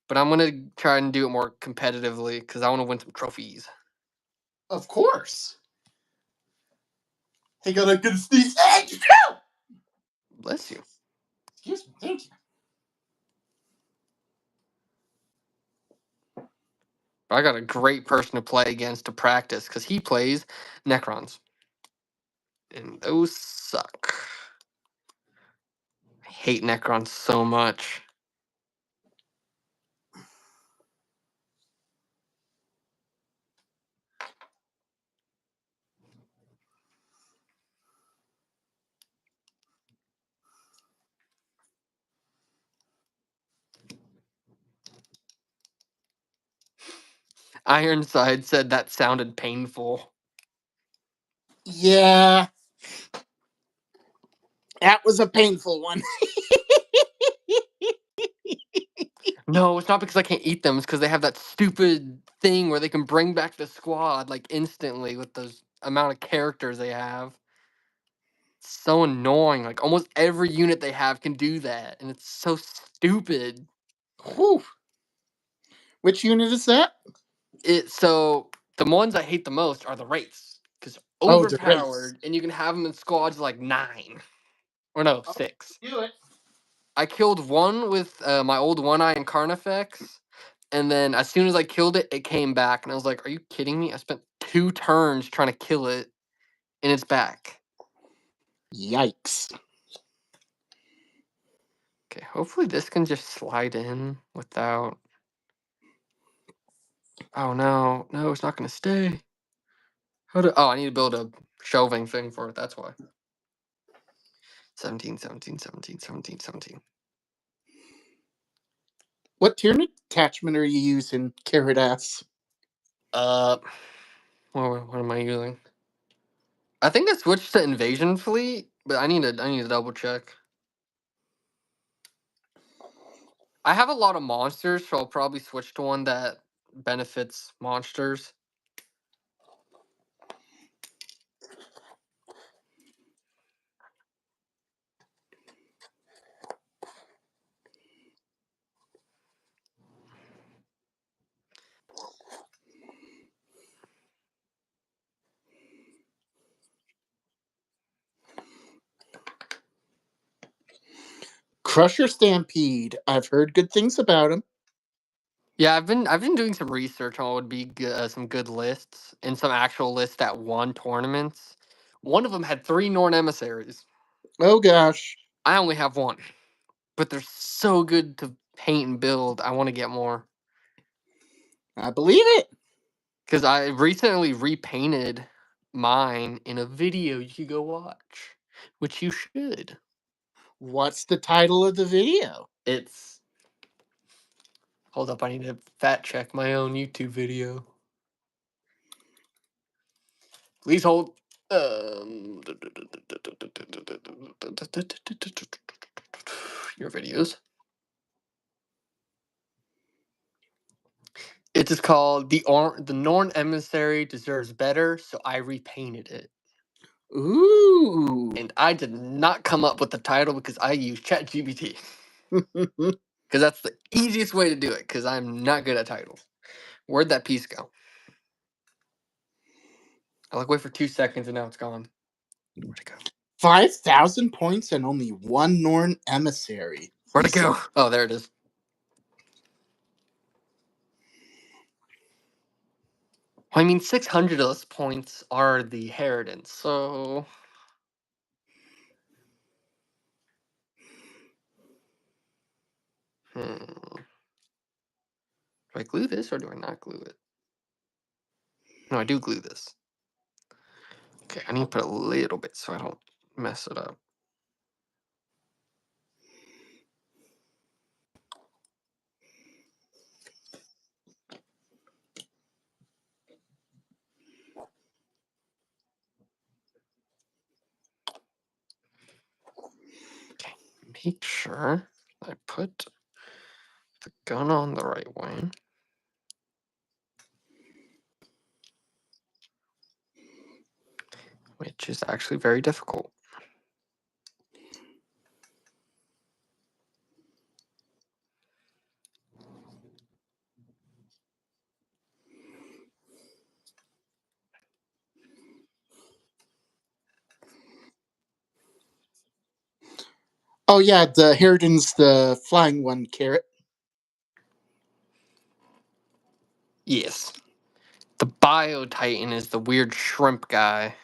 But I'm gonna try and do it more competitively because I want to win some trophies. Of course. Hey, got a good sneeze. Bless you. Excuse me, thank you. But I got a great person to play against to practice because he plays Necrons, and those suck. I hate Necrons so much. Ironside said that sounded painful. Yeah, that was a painful one. No, it's not because I can't eat them. It's because they have that stupid thing where they can bring back the squad like instantly with those amount of characters they have. It's so annoying. Like almost every unit they have can do that, and it's so stupid. Whew. Which unit is that? So the ones I hate the most are the wraiths because Oh, the race. overpowered, and you can have them in squads like 9 or no Oh, 6. do it. I killed one with my old One Eye and Carnifex, and then as soon as I killed it, it came back, and I was like, "Are you kidding me? I spent 2 turns trying to kill it, and it's back." Yikes. Okay, hopefully this can just slide in without. Oh no, no, it's not gonna stay. How do? Oh, I need to build a shelving thing for it. That's why. 17, 17, 17, 17, 17. What tier attachment are you using, Carrot Ass? What am I using? I think I switched to Invasion Fleet, but I need to double check. I have a lot of monsters, so I'll probably switch to one that benefits monsters. Crusher Stampede. I've heard good things about him. Yeah, I've been doing some research on what would be some good lists and some actual lists that won tournaments. One of them had 3 Norn emissaries. Oh gosh. I only have 1, but they're so good to paint and build. I want to get more I believe it. because I recently repainted mine in a video you could go watch, which you should. What's the title of the video? It's hold up, I need to fact check my own YouTube video. Please hold. Your videos. It is called the Norn Emissary Deserves Better, so I repainted it. Ooh. And I did not come up with the title because I used ChatGPT. Because that's the easiest way to do it, because I'm not good at titles. Where'd that piece go? I wait for 2 seconds and now it's gone. Where'd it go? 5,000 points and only 1 Norn emissary. Where'd it go? Oh, there it is. I mean, 600 of those points are the inheritance, so... Do I glue this or do I not glue it? No, I do glue this. Okay, I need to put a little bit so I don't mess it up. Okay, make sure I put the gun on the right way. Which is actually very difficult. Oh yeah, the Harridan's the flying one, Carrot. Yes. The Bio Titan is the weird shrimp guy.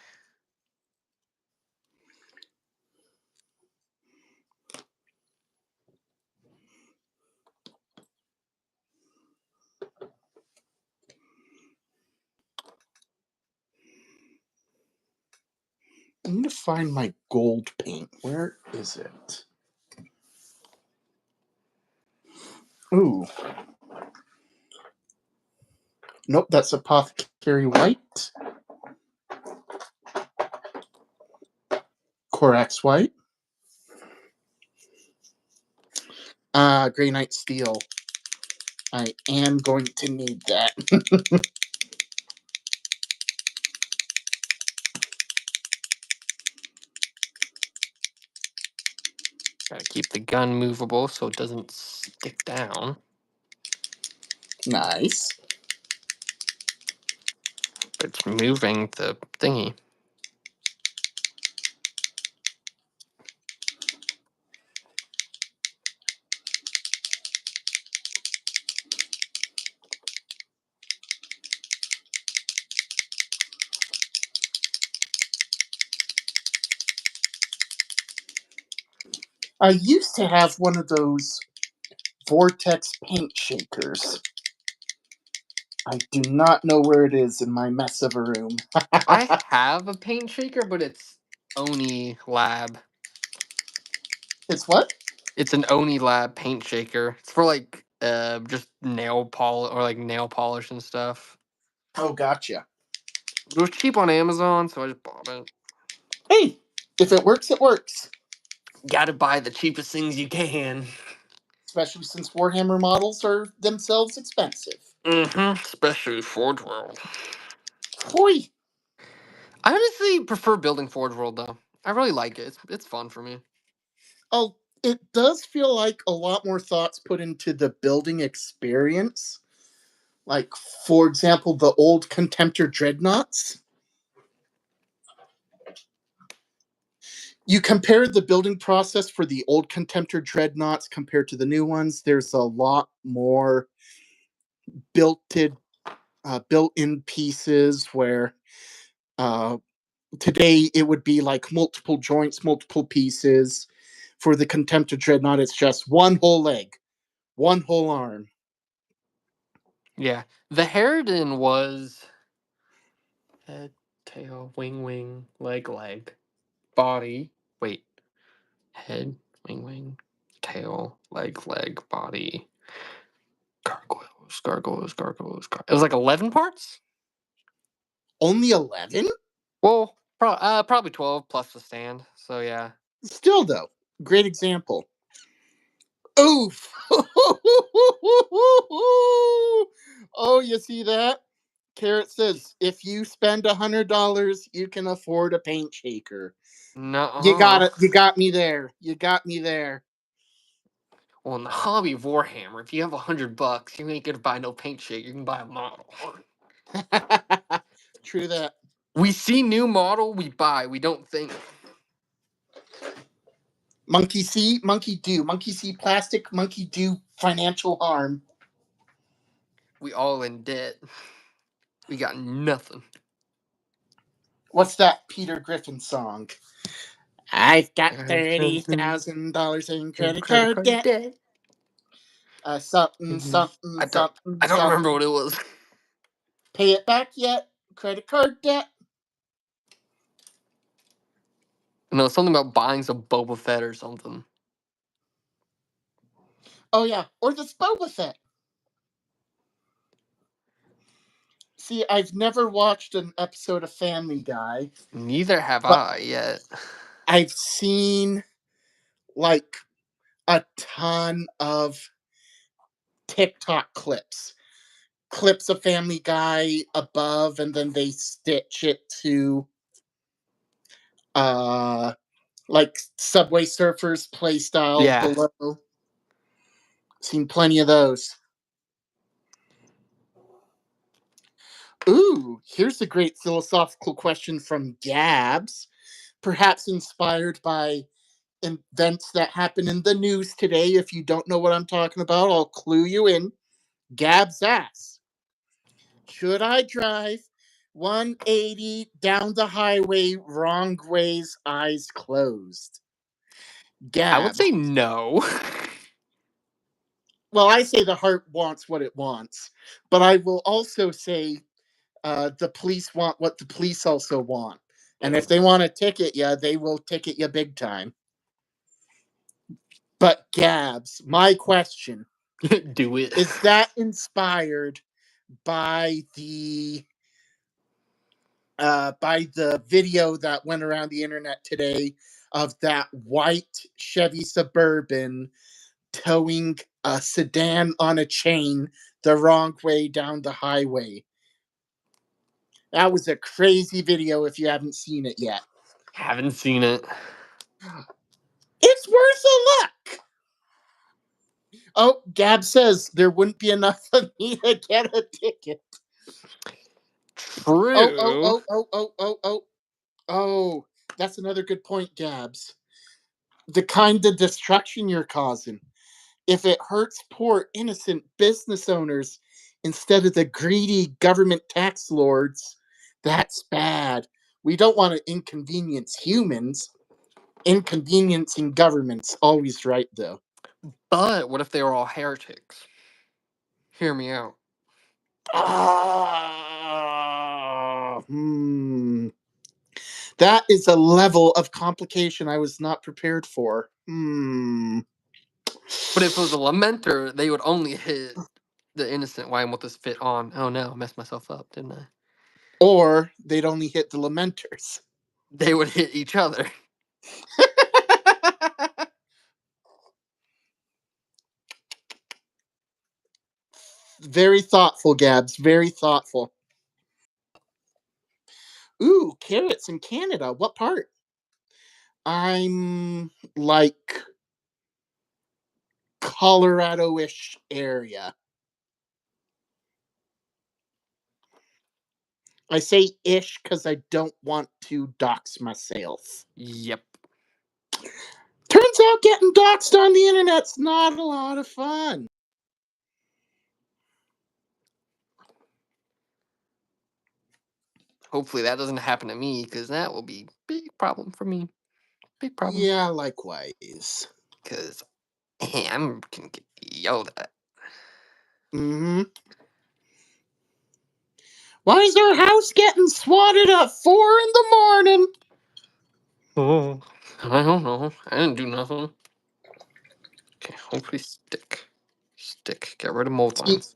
I need to find my gold paint. Where is it? Ooh. Nope, that's Apothecary White. Corax White. Grey Knight Steel. I am going to need that. Gotta keep the gun movable so it doesn't stick down. Nice. But it's moving the thingy. I used to have one of those vortex paint shakers. I do not know where it is in my mess of a room. I have a paint shaker, but it's Oni Lab. It's what? It's an Oni Lab paint shaker. It's for like just nail polish and stuff. Oh, gotcha. It was cheap on Amazon, so I just bought it. Hey, if it works, it works. Gotta buy the cheapest things you can. Especially since Warhammer models are themselves expensive. Especially Forge World. Hoi! I honestly prefer building Forge World though. I really like it. It's fun for me. Oh, it does feel like a lot more thoughts put into the building experience. Like, for example, the old Contemptor Dreadnoughts. You compare the building process for the old Contemptor Dreadnoughts compared to the new ones, there's a lot more built-in built-in pieces where uh, today it would be like multiple joints, multiple pieces. For the Contemptor Dreadnought, it's just one whole leg, one whole arm. Yeah. The Harridan was head, tail, wing, leg, body. Wait. Head, wing, tail, leg, body. Gargoyles. It was like 11 parts? Only 11? Well, probably 12 plus the stand. So yeah. Still, though, great example. Oof! Oh, you see that? Carrot says, if you spend $100, you can afford a paint shaker. You got Nuh-uh. it. You got me there. You got me there. Well, in the hobby of Warhammer, if you have $100, you ain't gonna buy no paint shaker. You can buy a model. True that. We see new model, we buy. We don't think. Monkey see, monkey do. Monkey see plastic, monkey do financial harm. We all in debt. We got nothing. What's that Peter Griffin song? I've got $30,000 in credit Credit card card debt. debt. Something, something, I don't. something, I don't remember something. what it was. Pay it back yet? Credit card debt? No, something about buying some Boba Fett or something. Oh yeah, or the Boba Fett. See, I've never watched an episode of Family Guy, Neither have but I yet. I've seen like a ton of TikTok clips of Family Guy above, and then they stitch it to uh like Subway Surfers play style Yeah. below. Seen plenty of those. Ooh, here's a great philosophical question from Gabs, perhaps inspired by events that happen in the news today. If you don't know what I'm talking about, I'll clue you in. Gabs asks, should I drive 180 down the highway wrong ways, eyes closed? I would Gabs. say no. Well, I say the heart wants what it wants, but I will also say the police want what the police also want. And if they want to ticket you, they will ticket you big time. But Gabs, my question, Do it. is that inspired by the video that went around the internet today of that white Chevy Suburban towing a sedan on a chain the wrong way down the highway? That was a crazy video if you haven't seen it yet. Haven't seen it. It's worth a look. Oh, Gab says there wouldn't be enough of me to get a ticket. Oh, oh, True. oh, oh, oh, oh, oh. Oh, that's another good point, Gabs. The kind of destruction you're causing. If it hurts poor, innocent business owners instead of the greedy government tax lords, that's bad. We don't want to inconvenience humans. Inconveniencing government's always right, though. But what if they were all heretics? Hear me out. Ah, That is a level of complication I was not prepared for. But if it was a Lamenter, they would only hit the innocent. Why won't this fit on? Oh no, I messed myself up, didn't I? Or they'd only hit the Lamenters. They would hit each other. Very thoughtful, Gabs. Very thoughtful. Ooh, carrots in Canada. What part? I'm like Colorado-ish area. I say ish because I don't want to dox myself. Yep. Turns out getting doxed on the internet's not a lot of fun. Hopefully that doesn't happen to me, because that will be big problem for me. Big problem. Yeah, likewise. Because I'm gonna get yelled at. Mm-hmm. Why is our house getting swatted at 4 in the morning? Oh, I don't know. I didn't do nothing. Okay, hopefully stick. Stick. Get rid of mold See, lines.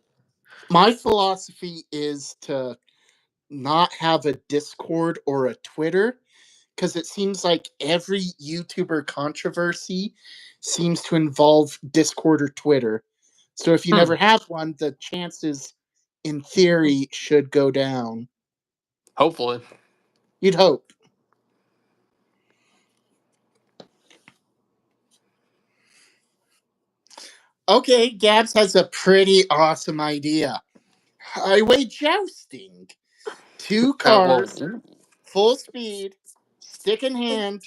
my philosophy is to not have a Discord or a Twitter because it seems like every YouTuber controversy seems to involve Discord or Twitter. So if you never have one, the chances, in theory, should go down. Hopefully. You'd hope. Okay, Gabs has a pretty awesome idea. Highway jousting. 2 Well, cars, full speed, stick in hand.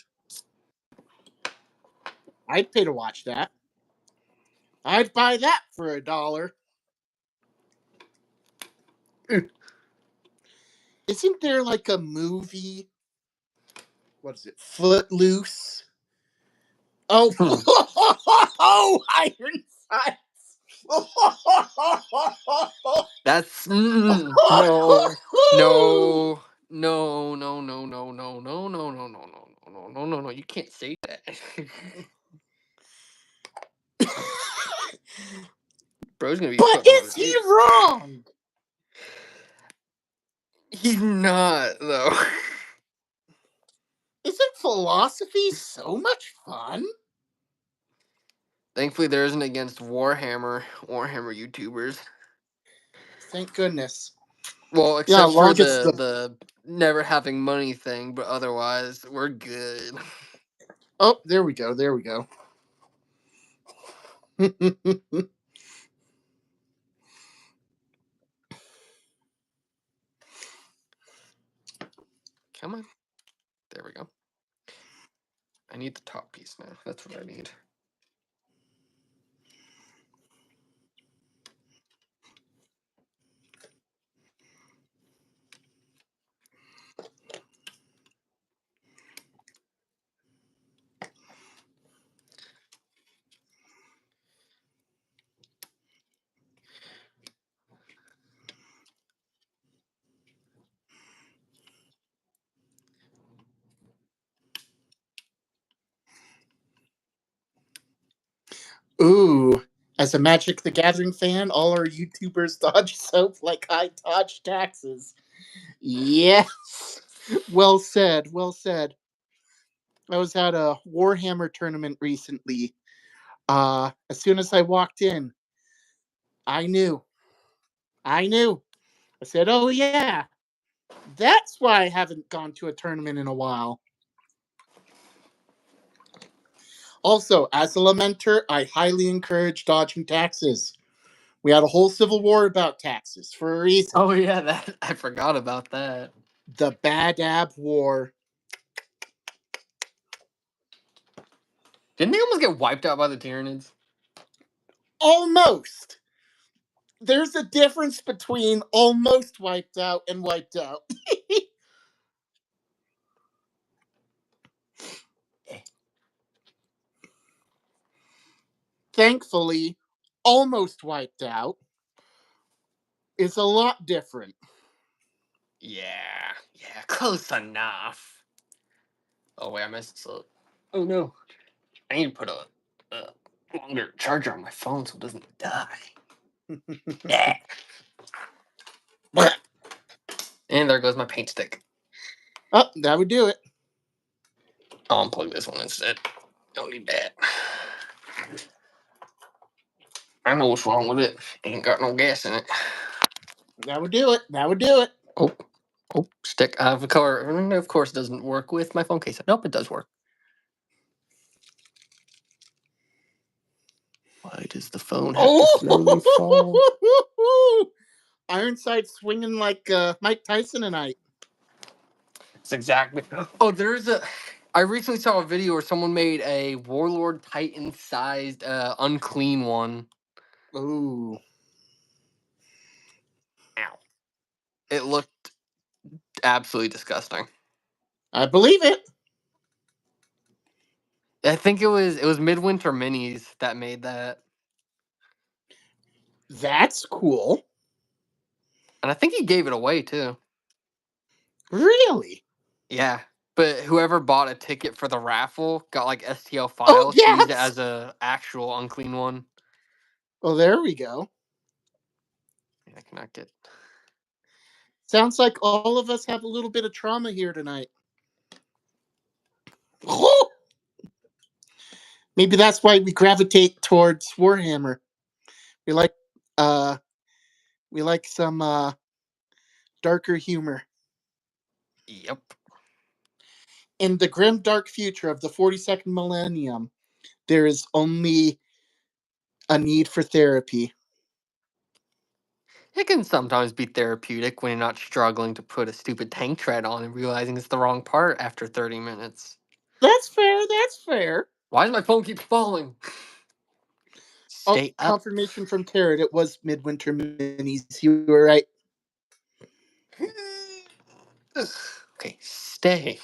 I'd pay to watch that. I'd buy that for $1. Isn't there like a movie? What is it? Footloose? Oh, oh, Iron Sights. that's no, no, no, no, no, no, no, no, no, no, no, no, no, no, no, no, no. You can't say that. Bro's gonna be But put on is he mute. wrong? He's not though. Isn't philosophy so much fun? Thankfully, there isn't against Warhammer YouTubers. Thank goodness. Well, Yeah, except for long as the the never having money thing, but otherwise we're good. oh, there we go, there we go. Come on, there we go. I need the top piece now. That's what I need. Ooh, as a Magic the Gathering fan, all our YouTubers dodge soap like I dodge taxes. Yes. Well said, well said. I was at a Warhammer tournament recently. As soon as I walked in, I knew. I knew. I said, "Oh yeah, that's why I haven't gone to a tournament in a while." Also, as a lamenter, I highly encourage dodging taxes. We had a whole civil war about taxes for a reason. Oh yeah, that I forgot about that. The Bad Ab War. Didn't they almost get wiped out by the Tyranids? Almost. There's a difference between almost wiped out and wiped out. Thankfully, almost wiped out is a lot different. Yeah, close enough. Oh wait, I messed this up. Oh no. I need to put a longer charger on my phone so it doesn't die. Yeah. And there goes my paint stick. Oh, that would do it. I'll unplug this one instead. Don't need that. I know what's wrong with it. Ain't got no gas in it. That would do it. That would do it. Oh, stick. I have a color. Of course, it doesn't work with my phone case. Nope, it does work. Why does the phone have to slowly fall? Ironside swinging like Mike Tyson tonight. It's exactly. Oh, there's a. I recently saw a video where someone made a Warlord Titan sized unclean one. Ooh. Ow. It looked absolutely disgusting. I believe it. I think it was Midwinter Minis that made that. That's cool. And I think he gave it away too. Really? Yeah. But whoever bought a ticket for the raffle got like STL Oh, files to use it yes. as a actual unclean one. Well, there we go. I cannot get. Sounds like all of us have a little bit of trauma here tonight. Maybe that's why we gravitate towards Warhammer. We like uh some darker humor. Yep. In the grim dark future of the 42nd millennium, there is only a need for therapy. It can sometimes be therapeutic when you're not struggling to put a stupid tank tread on and realizing it's the wrong part after 30 minutes. That's fair, that's fair. Why does my phone keep falling? Oh, Stay up. confirmation from Carrot. It was Midwinter Minis. You were right. Okay, stay.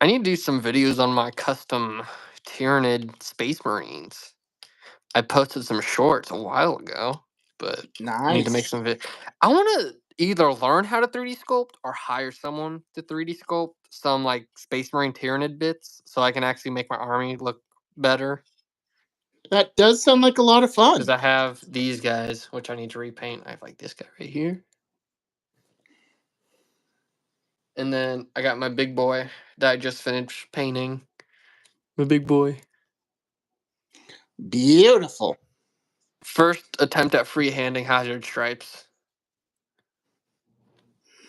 I need to do some videos on my custom Tyranid Space Marines. I posted some shorts a while ago, but I need to make Nice. some I want to either learn how to 3D sculpt or hire someone to 3D sculpt some like Space Marine Tyranid bits so I can actually make my army look better. That does sound like a lot of Because fun. I have these guys, which I need to repaint. I have like this guy right here. And then I got my big boy that I just finished painting. My big boy. Beautiful. First attempt at freehanding hazard stripes.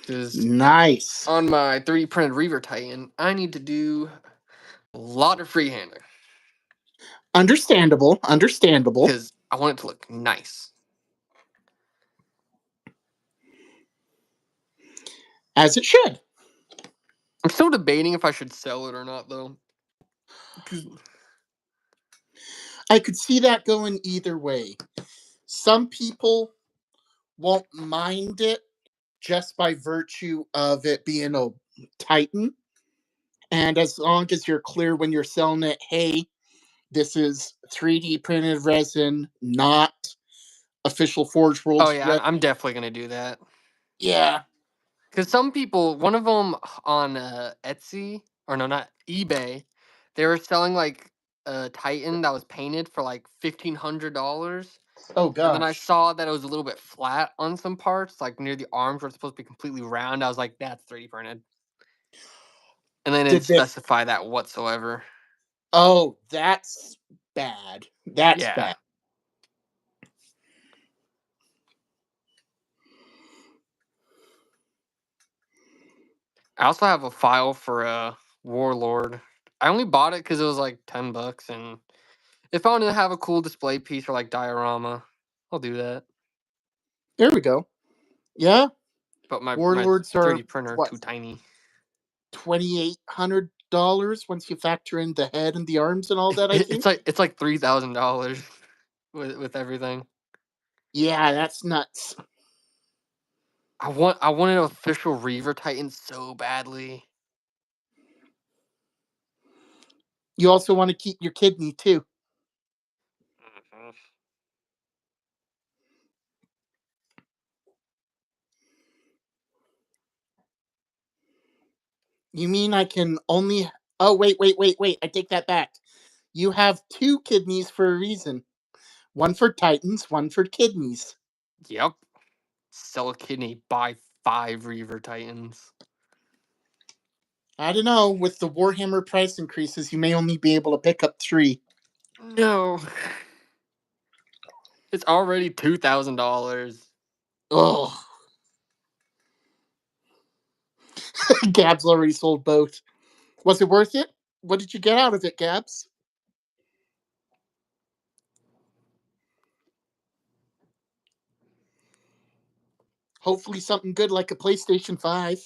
Because Nice. on my 3D printed Reaver Titan, I need to do a lot of freehanding. Understandable. Understandable. Because I want it to look nice. As it should. I'm still debating if I should sell it or not, though. I could see that going either way. Some people won't mind it just by virtue of it being a Titan. And as long as you're clear when you're selling it, hey, this is 3D printed resin, not official Forge Oh, Worlds yeah, resin. I'm definitely going to do that. Yeah. Because some people, one of them on Etsy, or no, not eBay, they were selling like a Titan that was painted for like $1,500. Oh, And then I gosh. saw that it was a little bit flat on some parts, like near the arms where it's supposed to be completely round. I was like, that's 3D printed. And they didn't Did they? specify that whatsoever. Oh, that's bad. That's Yeah. bad. I also have a file for a Warlord. I only bought it because it was like $10, and if I wanted to have a cool display piece or like diorama, I'll do that. There we go. Yeah. But my Warlords are 3D printer what, too tiny. $2,800 once you factor in the head and the arms and all that, I think. It's like $3,000 with everything. Yeah, that's nuts. I want an official Reaver Titan so badly. You also want to keep your kidney too. Mhm. You mean I can only. Oh, wait. I take that back. You have two kidneys for a reason. One for Titans, one for kidneys. Yep. Sell a kidney, buy 5 Reaver Titans. I don't know. With the Warhammer price increases, you may only be able to pick up 3. No. It's already $2,000. Oh. Gabs already sold both. Was it worth it? What did you get out of it, Gabs? Hopefully something good like a PlayStation 5.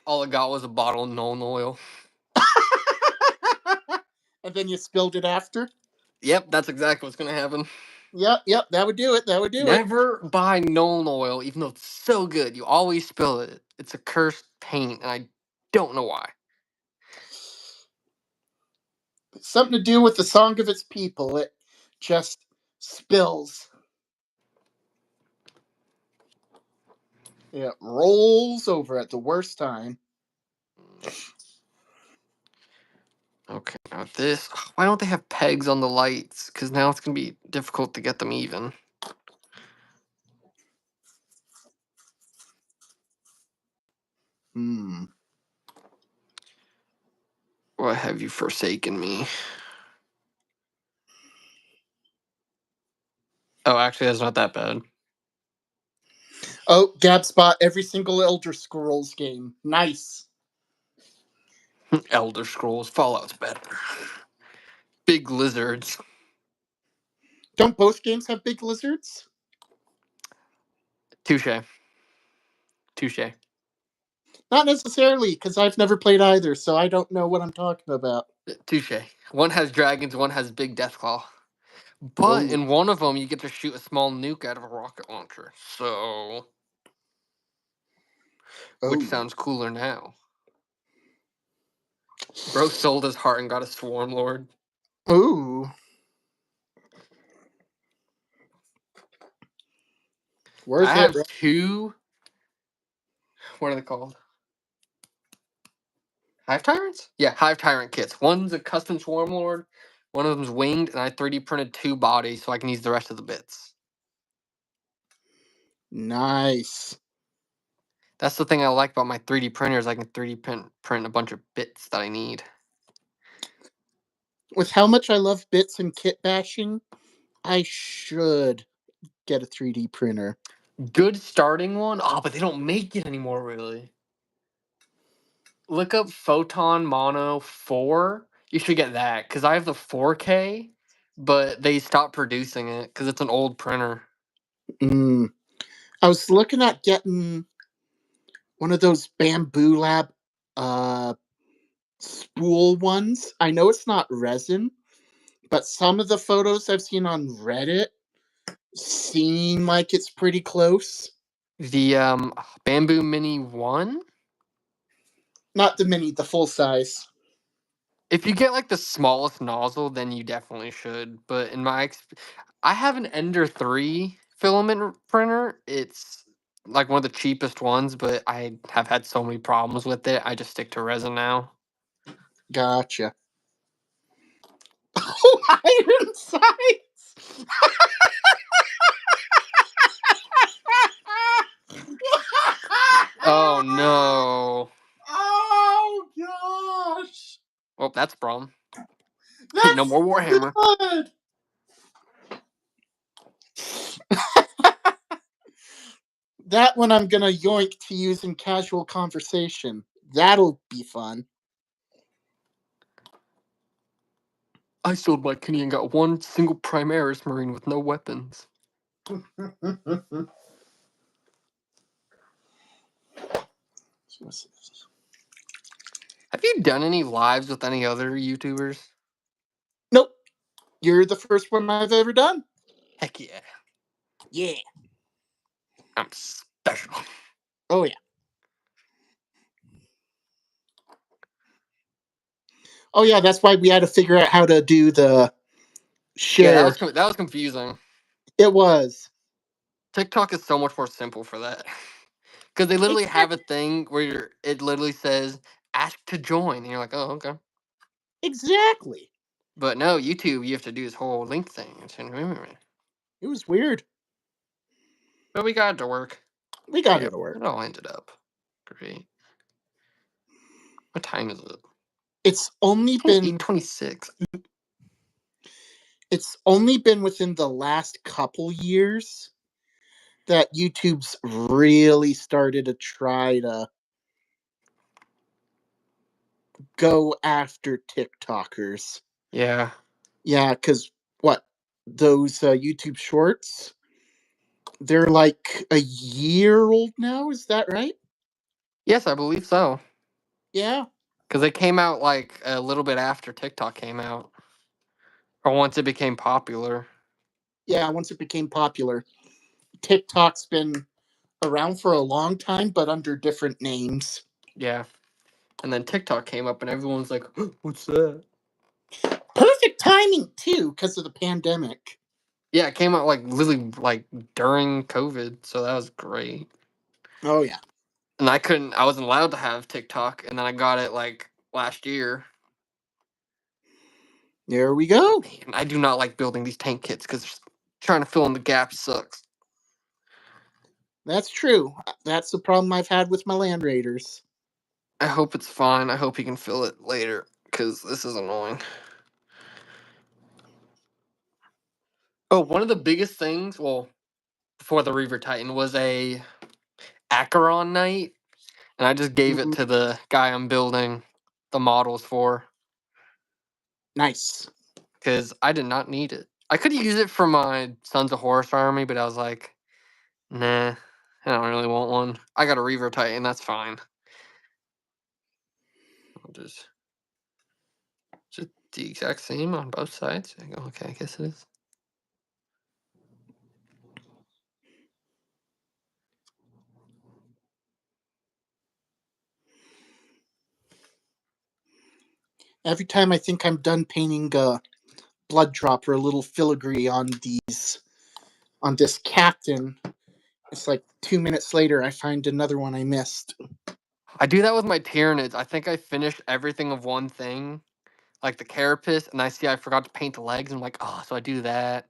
All I got was a bottle of Nolan oil. And then you spilled it after? Yep, that's exactly what's gonna happen. Yep, that would do it. Never buy Nolan oil, even though it's so good. You always spill it. It's a cursed paint, and I don't know why. It's something to do with the song of its people. It just spills. It rolls over at the worst time. Okay, now this. Why don't they have pegs on the lights? Because now it's gonna be difficult to get them even. Hmm. Why have you forsaken me? Oh, actually, that's not that bad. Oh, Gabs bought every single Elder Scrolls game. Nice. Elder Scrolls, Fallout's better. Big lizards. Don't both games have big lizards? Touche. Touche. Not necessarily, because I've never played either, so I don't know what I'm talking about. Touche. One has dragons, one has big deathclaw. But Oh. in one of them, you get to shoot a small nuke out of a rocket launcher. So, which Oh. sounds cooler now. Bro sold his heart and got a Swarm Lord. Ooh. I Worth it, have bro. 2. What are they called? Hive Tyrants? Yeah, Hive Tyrant kits. One's a custom Swarm Lord, one of them's winged, and I 3D printed 2 bodies so I can use the rest of the bits. Nice. That's the thing I like about my 3D printers. I can 3D print a bunch of bits that I need. With how much I love bits and kit bashing, I should get a 3D printer. Good starting one? Oh, but they don't make it anymore, really. Look up Photon Mono 4. You should get that, because I have the 4K, but they stopped producing it because it's an old printer. Mm. I was looking at getting one of those Bamboo Lab uh, spool ones. I know it's not resin, but some of the photos I've seen on Reddit seem like it's pretty close. The Bamboo Mini 1? Not the mini, the full size. If you get like the smallest nozzle, then you definitely should. But in my I have an Ender 3 filament printer. It's like one of the cheapest ones, but I have had so many problems with it. I just stick to resin now. Gotcha. Oh, iron sights! Oh no. Oh gosh! Well, that's a problem. No That's more Warhammer. good! That one I'm gonna yoink to use in casual conversation. That'll be fun. I sold my Kenny and got one single Primaris Marine with no weapons. Have you done any lives with any other YouTubers? Nope. You're the first one I've ever done. Heck yeah. Yeah. I'm special. Oh yeah. Oh yeah, that's why we had to figure out how to do the Yeah, share. that was confusing. It was. TikTok is so much more simple for that. Because they literally have a Exactly. thing where it literally says ask to join, and you're like, oh, okay. Exactly. But no, YouTube, you have to do this whole link thing. It was weird. But we got it to work. We got Yeah, it to work. it all ended up great. What time is it? It's only been 8:26. it's only been within the last couple years that YouTube's really started to try to go after TikTokers. Yeah. Yeah, because what? Those YouTube shorts, they're like a year old now, is that right? Yes, I believe so. Yeah. Because they came out like a little bit after TikTok came out, or once it became popular. Yeah, once it became popular. TikTok's been around for a long time, but under different names. Yeah. And then TikTok came up, and everyone's like, "What's that?" Perfect timing, too, because of the pandemic. Yeah, it came out like literally like during COVID, so that was great. Oh, yeah. And I wasn't allowed to have TikTok, and then I got it like last year. There we go. Man, I do not like building these tank kits because trying to fill in the gaps sucks. That's true. That's the problem I've had with my Land Raiders. I hope it's fine. I hope you can fill it later because this is annoying. Oh, one of the biggest things, well, before the Reaver Titan was a Acheron Knight, and I just gave it Mhm. to the guy I'm building the models for Nice. because I did not need it. I could use it for my Sons of Horus army, but I was like, nah, I don't really want one. I got a Reaver Titan, that's fine. I'll just the exact same on both sides. I go, okay, I guess it is. Every time I think I'm done painting a blood drop or a little filigree on this captain, it's like 2 minutes later I find another one I missed. I do that with my Tyranids. I think I finished everything of one thing, like the carapace, and I see I forgot to paint the legs. I'm like, oh, so I do that.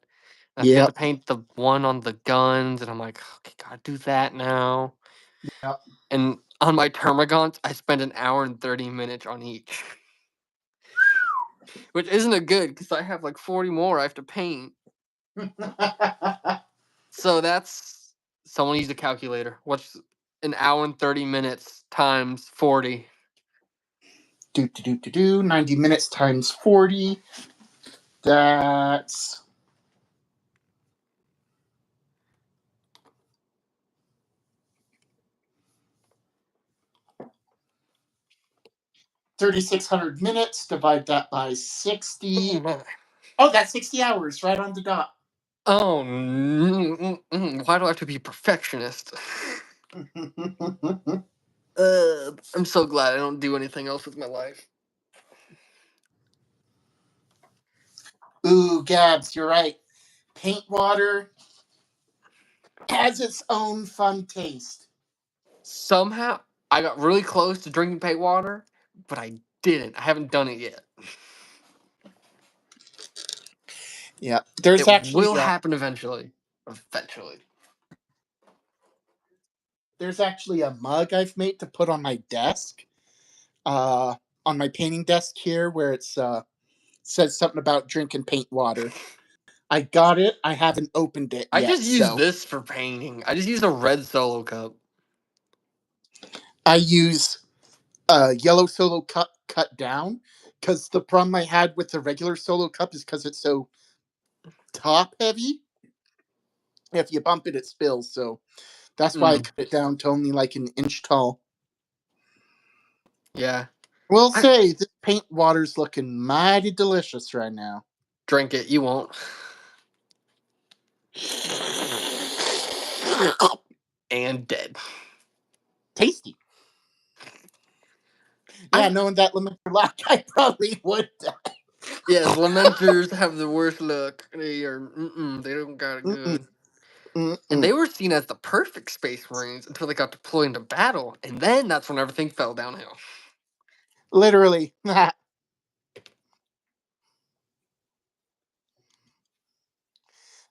And I forget to Yep. paint the one on the guns, and I'm like, okay, gotta do that now. Yep. And on my Termagants, I spend an hour and 30 minutes on each, which isn't a good because I have like 40 more I have to paint. So that's someone use a calculator. What's an hour and 30 minutes times 40? 90 minutes times 40. That's 3,600 minutes. Divide that by 60. My. Oh, that's 60 hours right on the dot. Oh, why do I have to be a perfectionist? I'm so glad I don't do anything else with my life. Ooh, Gabs, you're right. Paint water has its own fun taste. Somehow, I got really close to drinking paint water, but I didn't. I haven't done it yet. Yeah, there's It actually will happen eventually. Eventually. a mug I've made to put on my desk, uh, on my painting desk here, where it's says something about drinking paint water. I got it. I haven't opened it I yet, just use so this for painting. I just use a red solo cup. I use a yellow solo cup cut down because the problem I had with the regular solo cup is because it's so top heavy. If you bump it, it spills. So that's why I Mm, cut it down to only like an inch tall. yeah. We'll I say this paint water's looking mighty delicious right now. drink it. You won't. And dead. Tasty. Yeah, I knowing that Lamenter lock, I probably would. Yes, Lamenters have the worst luck. They are, they don't got it Mm-mm, good. And mm-mm. they were seen as the perfect Space Marines until they got deployed into battle, and then that's when everything fell downhill. Literally.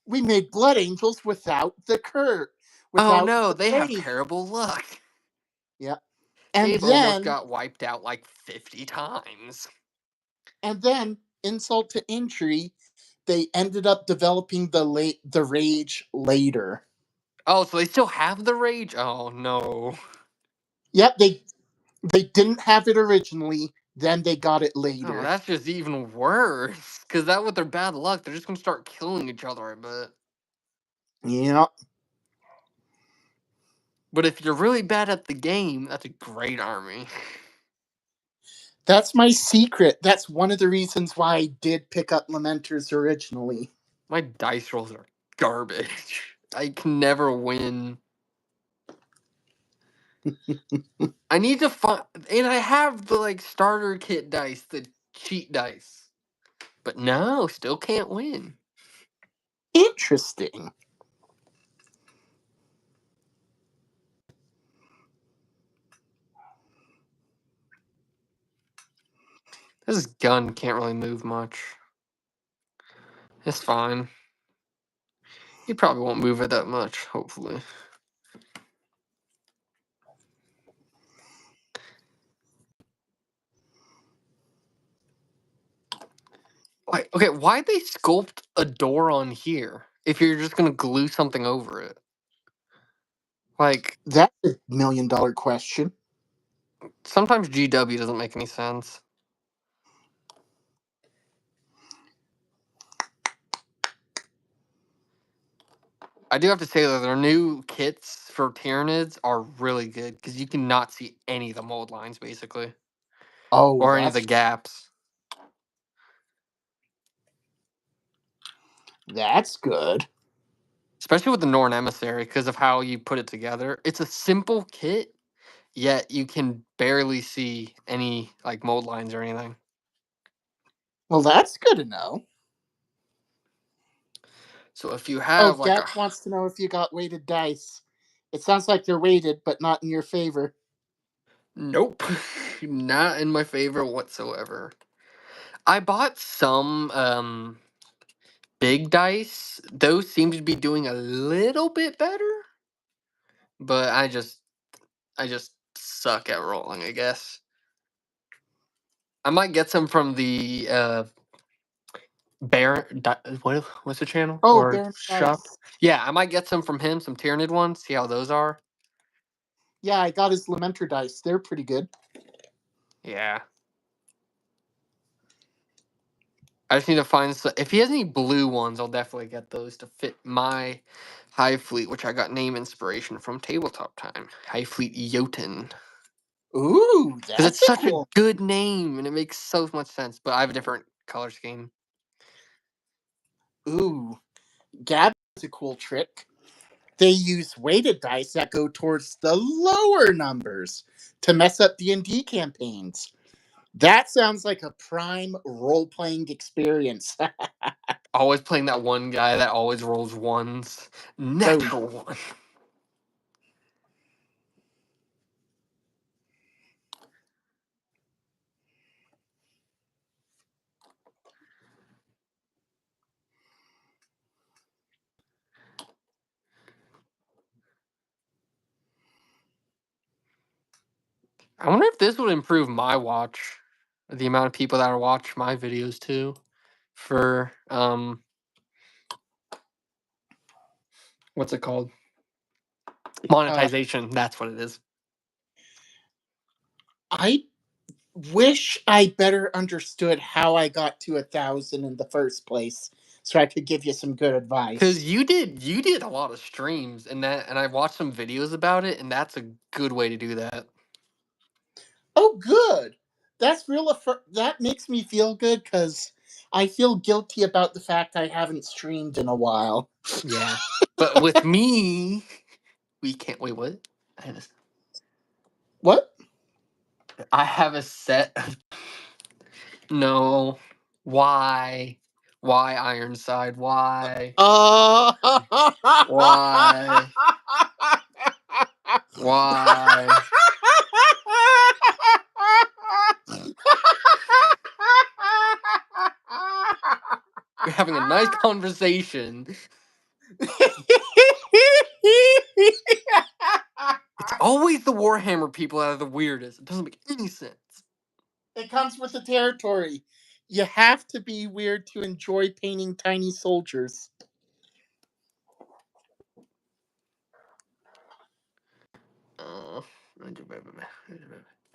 We made blood angels without the curse, Oh without no, the they have fate. terrible luck. Yeah. And They've almost then, got wiped out like 50 times. insult to injury, they ended up developing the rage later. Oh, so they still have the rage? Oh no. Yep, they didn't have it originally, then they got it Oh, later. that's just even worse. Because that with their bad luck, they're just gonna start killing each other, I bet. Yep. But if you're really bad at the game, that's a great army. That's my secret. That's one of the reasons why I did pick up Lamenters originally. My dice rolls are garbage. I can never win. I need to find, and I have the like starter kit dice, the cheat dice, but no, still can't win. Interesting. This gun can't really move much. It's fine. You probably won't move it that much, hopefully. Okay, why'd they sculpt a door on here if you're just gonna glue something over it? Like, That's $1 million question. sometimes GW doesn't make any sense. I do have to say that their new kits for Tyranids are really good because you cannot see any of the mold lines basically, Oh, or any of the gaps. that's good. Especially with the Norn Emissary because of how you put it together. It's a simple kit, yet you can barely see any like mold lines or anything. Well, that's good to know. So if you Oh, have like a Gab wants to know if you got weighted dice. It sounds like they're weighted, but not in your favor. nope, not in my favor whatsoever. I bought some big dice. Those seem to be doing a little bit better, but I just suck at rolling, I guess. I might get some from the Baron. What's the channel Oh, or Baron shop? Dice. Yeah, I might get some from him. Some Tyranid ones. See how those are. Yeah, I got his Lamenter dice. They're pretty good. Yeah. I just need to find some. If he has any blue ones, I'll definitely get those to fit my High Fleet, which I got name inspiration from Tabletop Time. High Fleet Jotun. Ooh, Because it's that's a such a cool. good name and it makes so much sense. But I have a different color scheme. Ooh, Gab is a cool trick. They use weighted dice that go towards the lower numbers to mess up D&D campaigns. That sounds like a prime role-playing experience. Always playing that one guy that always rolls ones. Oh, yeah. Natural one. I wonder if this would improve my watch. The amount of people that watch my videos too. For what's it called? Uh, Monetization. That's what it is. I wish I better understood how I got to 1,000 in the first place, so I could give you some good Cause advice. you did a lot of streams and I watched some videos about it and that's a good way to do that. Oh, good. That makes me feel good because I feel guilty about the fact I haven't streamed in a while. Yeah. But with me, we can't wait, what? I have a, What? I have a set of no. Why? Why Ironside? Why? Uh... Why? Why? having a nice conversation. It's always the Warhammer people that are the weirdest. It doesn't make any sense. It comes with the territory. You have to be weird to enjoy painting tiny soldiers.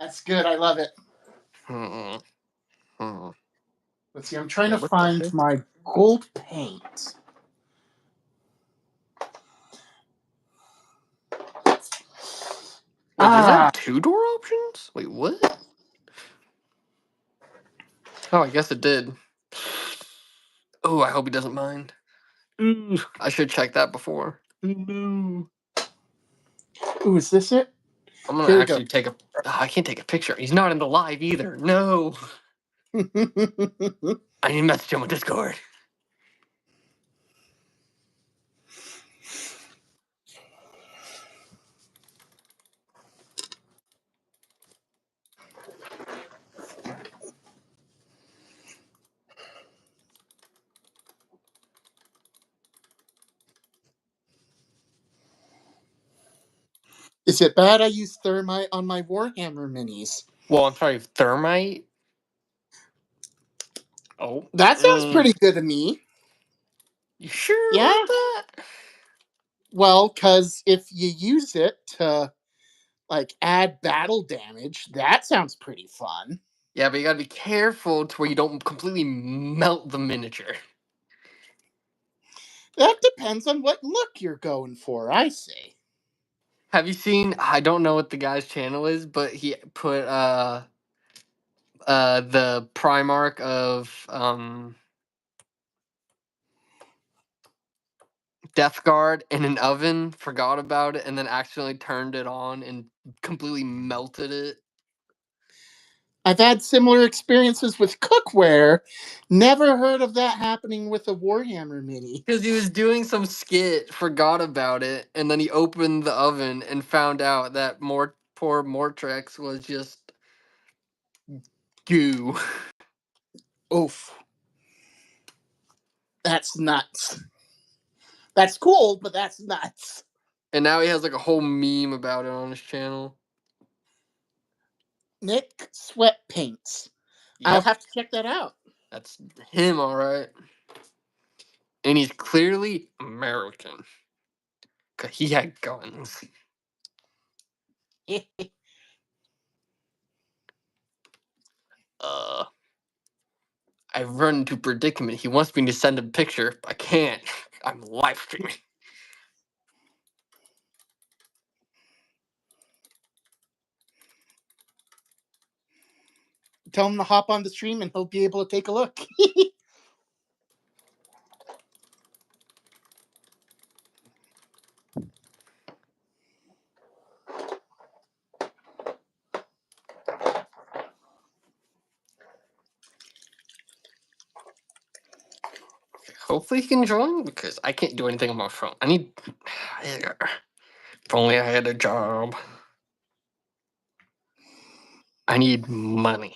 That's good. I love it. Let's see. I'm trying to find my gold paint. Wait, does it have 2 door options? Wait, what? Oh, I guess it did. Oh, I hope he doesn't mind. Ooh, I should check that before. No. Ooh, is this it? I'm gonna Here we actually take a. Oh, I can't take a picture. He's not in the live either. No. go. I need to message him on Discord. Is it bad I use thermite on my Warhammer minis? Well, I'm sorry, thermite. Oh, That sounds pretty good to me. You sure Yeah. about that? Well, because if you use it to like add battle damage, that sounds pretty fun. Yeah, but you gotta be careful to where you don't completely melt the miniature. That depends on what look you're going for, I say. Have you seen? I don't know what the guy's channel is, but he put the Primark of Death Guard in an oven, forgot about it, and then accidentally turned it on and completely melted it. I've had similar experiences with cookware. Never heard of that happening with a Warhammer mini. Because he was doing some skit, forgot about it, and then he opened the oven and found out that poor Mortrex was just goo. Oof. That's nuts. That's cool, but that's nuts. And now he has like a whole meme about it on his channel. Nick Sweat Paints. Yep. I'll have to check that out. That's him, all right. And he's clearly American. Because he had guns. I've run into a predicament. He wants me to send him a picture, but I can't. I'm live streaming. Tell him to hop on the stream and he'll be able to take a look. Hopefully he can join, because I can't do anything on my phone. If only I had a job. I need money.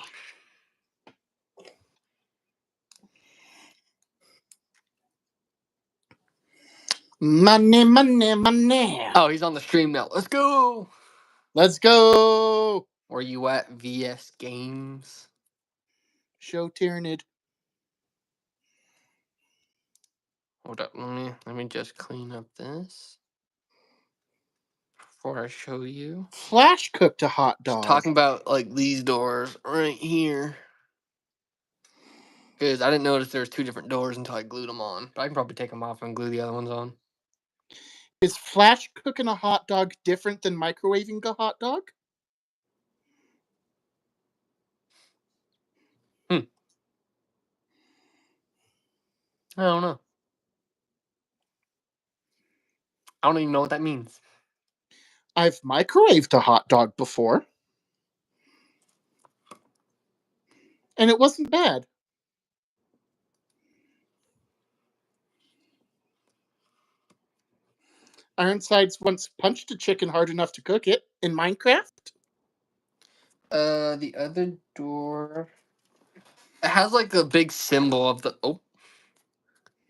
Money, money, money. Oh, he's on the stream now. Let's go. Let's go. Where you at, VS Games? Show Tyrannid. Hold up, let me just clean up this before I show you. Flash cooked a hot Just dog. talking about like these doors right here. Because I didn't notice there was 2 different doors until I glued them on. But I can probably take them off and glue the other ones on. Is flash cooking a hot dog different than microwaving a hot dog? I don't know. I don't even know what that means. I've microwaved a hot dog before. And it wasn't bad. Ironsides once punched a chicken hard enough to cook it in Minecraft. The other door. It has like the big symbol of the. Oh.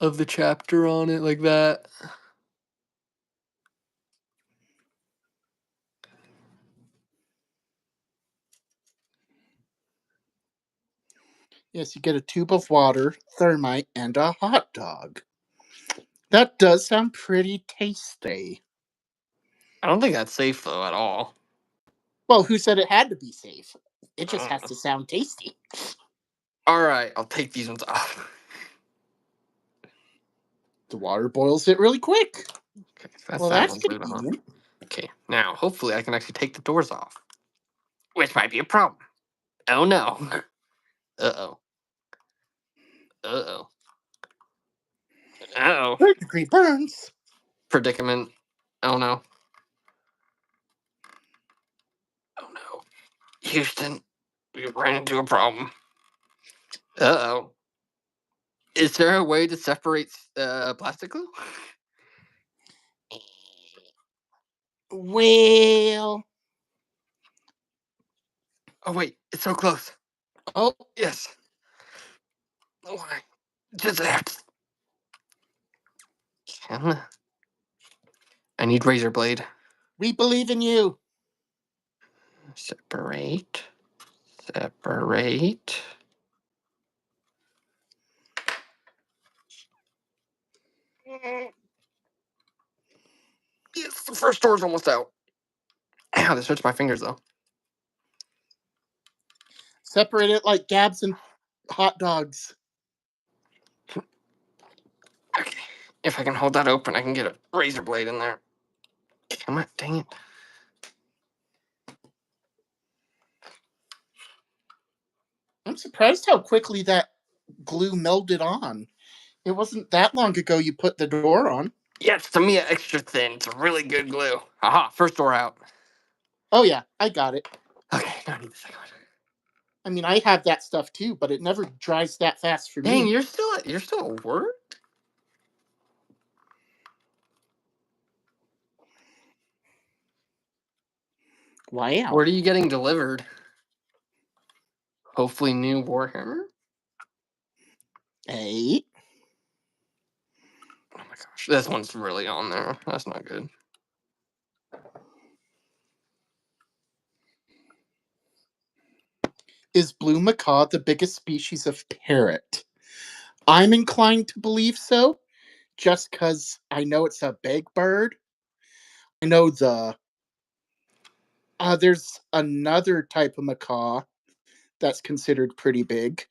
of the chapter on it like that. Yes, you get a tube of water, thermite, and a hot dog. That does sound pretty tasty. I don't think that's safe though at all. Well, who said it had to be safe? It just has Uh, to sound tasty. all right, I'll take these ones off. The water boils it really quick. Okay, so that's Well, that that's one glued on. convenient. Okay, now hopefully I can actually take the doors off, which might be a problem. Oh no. Uh-oh. Uh-oh. Uh-oh. Third-degree burns. Predicament. Oh no. Oh no. Houston, we ran into a problem. Uh-oh. Is there a way to separate plastic glue? Well, Oh wait, it's so close. oh, Yes. Oh my. Just that. I need razor blade. we believe in you. Separate. Separate. Yes, the first door's almost out. Ow, this hurts my fingers though. Separate it like Gabs and hot dogs. Okay. If I can hold that open, I can get a razor blade in there. Come on, dang it. I'm surprised how quickly that glue melded on. It wasn't that long ago you put the door on. Yes, Tamiya extra thin. It's a really good glue. Aha, first door out. Oh, yeah, I got it. Okay, now I need the second one. I mean, I have that stuff too, but it never dries that fast for Dang, me. you're still at work? Wow. What are you getting delivered? Hopefully new Warhammer? Hey, Oh my gosh, this one's really on there. That's not good. is blue macaw the biggest species of parrot? I'm inclined to believe so, just because I know it's a big bird. I know there's another type of macaw that's considered pretty big.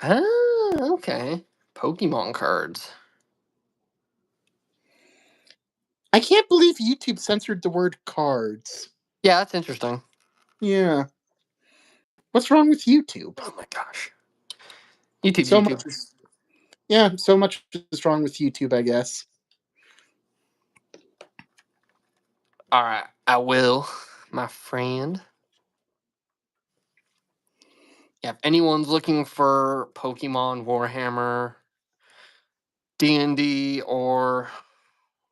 Ah, okay. Pokemon cards. I can't believe YouTube censored the word cards. Yeah, that's interesting. Yeah. What's wrong with YouTube? Oh my gosh. YouTube's So YouTube. much is Yeah, so much is wrong with YouTube, I guess. Alright, I will, my friend. Yeah, if anyone's looking for Pokemon, Warhammer, D&D, or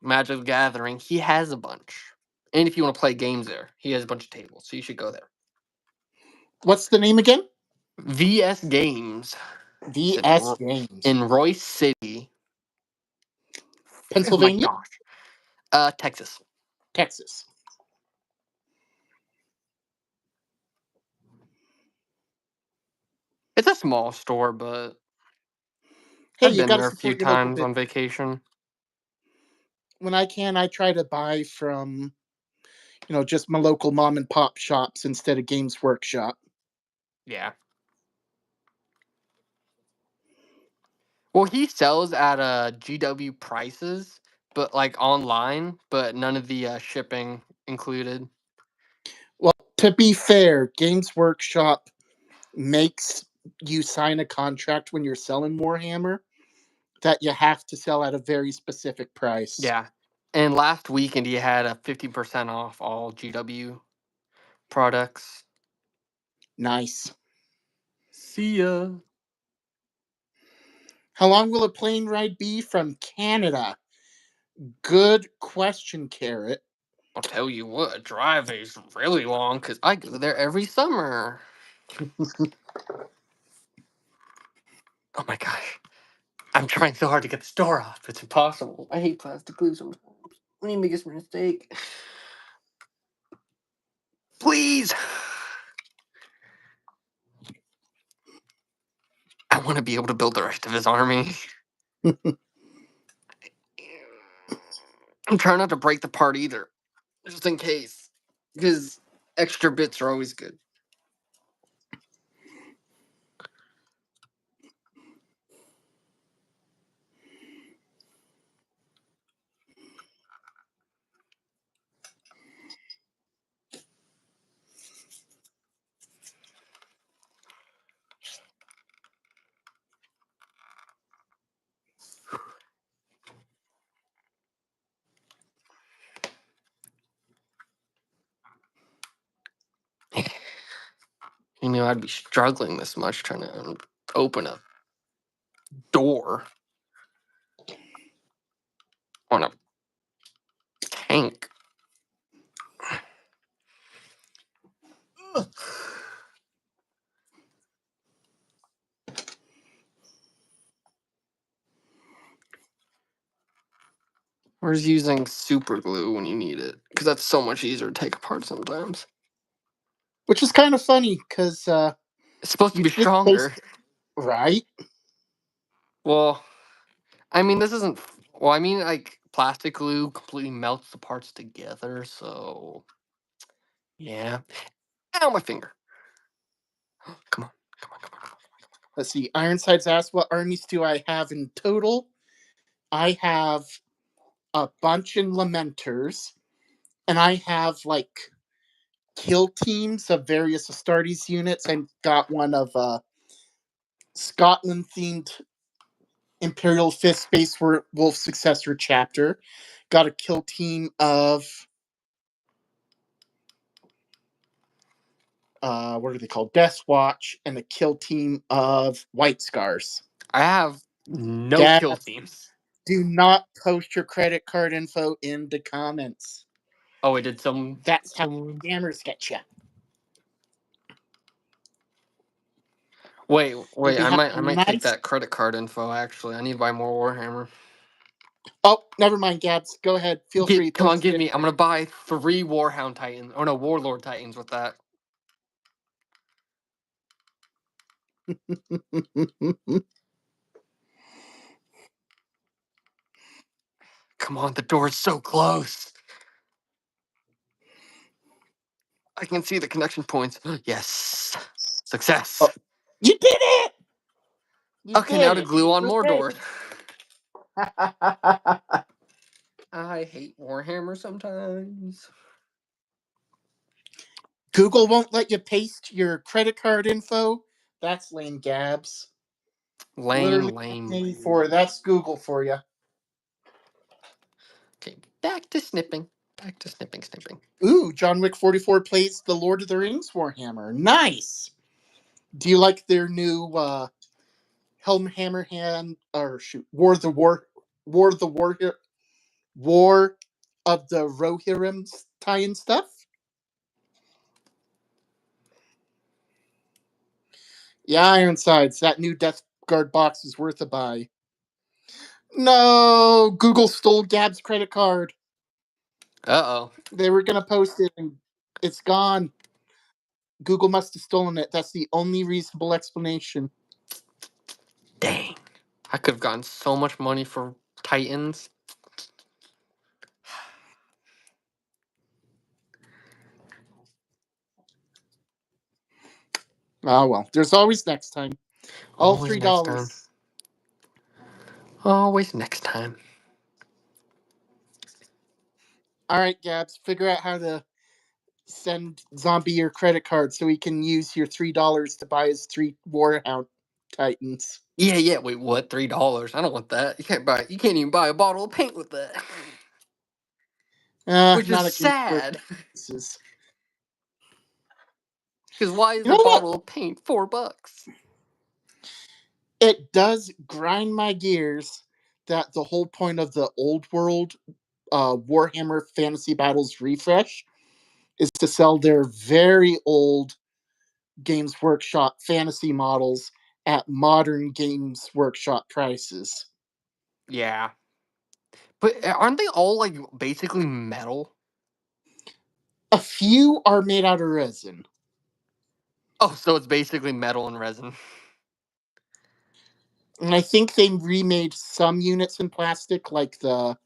Magic the Gathering, he has a bunch. And if you want to play games there, he has a bunch of tables, so you should go there. What's the name again? VS Games. It's VS Games. in Royce City. Oh my Pennsylvania? gosh. Texas. Texas. It's a small store, but Hey, I've you been gotta there a few support your local times business. on vacation. When I can, I try to buy from, just my local mom and pop shops instead of Games Workshop. Yeah. Well, he sells at GW prices, but like online, but none of the shipping included. Well, to be fair, Games Workshop makes you sign a contract when you're selling Warhammer that you have to sell at a very specific price. Yeah. And last weekend he had a 50% off all GW products. Nice. See ya. How long will a plane ride be from Canada? Good question, Carrot. I'll tell you what, drive is really long because I go there every summer. Oh my gosh. I'm trying so hard to get this door off. It's impossible. I hate plastic glue sometimes. When you make a mistake. Please. I want to be able to build the rest of his army. I'm trying not to break the part either. Just in case. Because extra bits are always good. You knew I'd be struggling this much trying to open a door on a tank. Where's using super glue when you need it? Because that's so much easier to take apart sometimes. Which is kind of funny, because It's supposed to be it's stronger. right? Well, I mean, this isn't. Well, I mean, like, plastic glue completely melts the parts together, so. Yeah. Ow, my finger. Come on. Come on, come on, come on. Let's see. Ironsides asked, what armies do I have in total? I have a bunch in Lamenters, and I have, like, kill teams of various Astartes units. I've got one of Scotland-themed Imperial Fist Space Wolf Successor chapter. Got a kill team of what are they called? Death Watch, and a kill team of White Scars. I have no Dad, kill teams. do not post your credit card info in the comments. Oh, it did some. That's how Someone. scammers get you. Wait. And we I have might take nice. that credit card info. Actually, I need to buy more Warhammer. Oh, never mind, Gabs. Go ahead. Feel free. Come on, Post give it. me. I'm gonna buy 3 Warhound Titans. Oh no, Warlord Titans with that. Come on, the door is so close. I can see the connection points. Yes, success. Oh, you did it! You Okay, now did to it. glue on more Hooray. doors. I hate Warhammer sometimes. Google won't let you paste your credit card info. That's lame, Gabs. Lame, Literally lame, lame. 1984. That's Google for you. Okay, back to snipping. Back to snipping. Ooh, John Wick 44 plays the Lord of the Rings Warhammer. Nice. Do you like their new Helm Hammerhand or shoot War of the Rohirrim tie-in stuff? Yeah, Ironsides. That new Death Guard box is worth a buy. No, Google stole Gab's credit card. Uh-oh. They were gonna post it and it's gone. Google must have stolen it. That's the only reasonable explanation. Dang. I could have gotten so much money for Titans. Oh well, there's always next time. All Always next time. $3. Always next time. All right, Gabs, figure out how to send Zombie your credit card so he can use your $3 to buy his 3 Warhound Titans. Yeah. Wait, what? $3? I don't want that. You can't even buy a bottle of paint with that. Which is Not at sad. prices. Because why is You a know what? bottle of paint $4? It does grind my gears that the whole point of the old world Warhammer Fantasy Battles refresh is to sell their very old Games Workshop fantasy models at modern Games Workshop prices. Yeah. But aren't they all like basically metal? A few are made out of resin. Oh, so it's basically metal and resin. And I think they remade some units in plastic, like the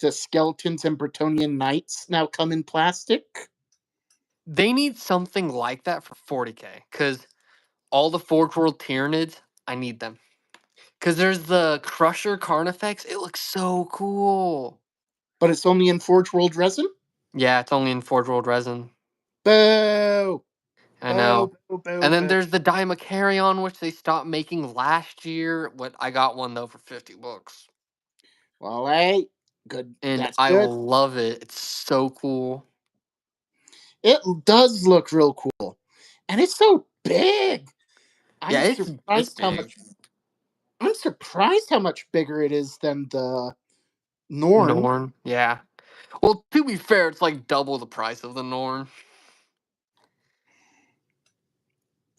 skeletons and Bretonian knights now come in plastic. They need something like that for 40K, because all the Forge World Tyranids, I need them. Because there's the Crusher Carnifex. It looks so cool. But it's only in Forge World resin? Yeah, it's only in Forge World resin. Boo! I know. Boo, boo, boo, And then boo. there's the Dimacarion, which they stopped making last year. What I got one though for $50. Well, hey, good. And That's I good. love it. It's so cool. It does look real cool. And it's so big. Yeah, I'm it's surprised how big. much I'm surprised how much bigger it is than the Norn. Norn, yeah. Well, to be fair, it's like double the price of the Norn.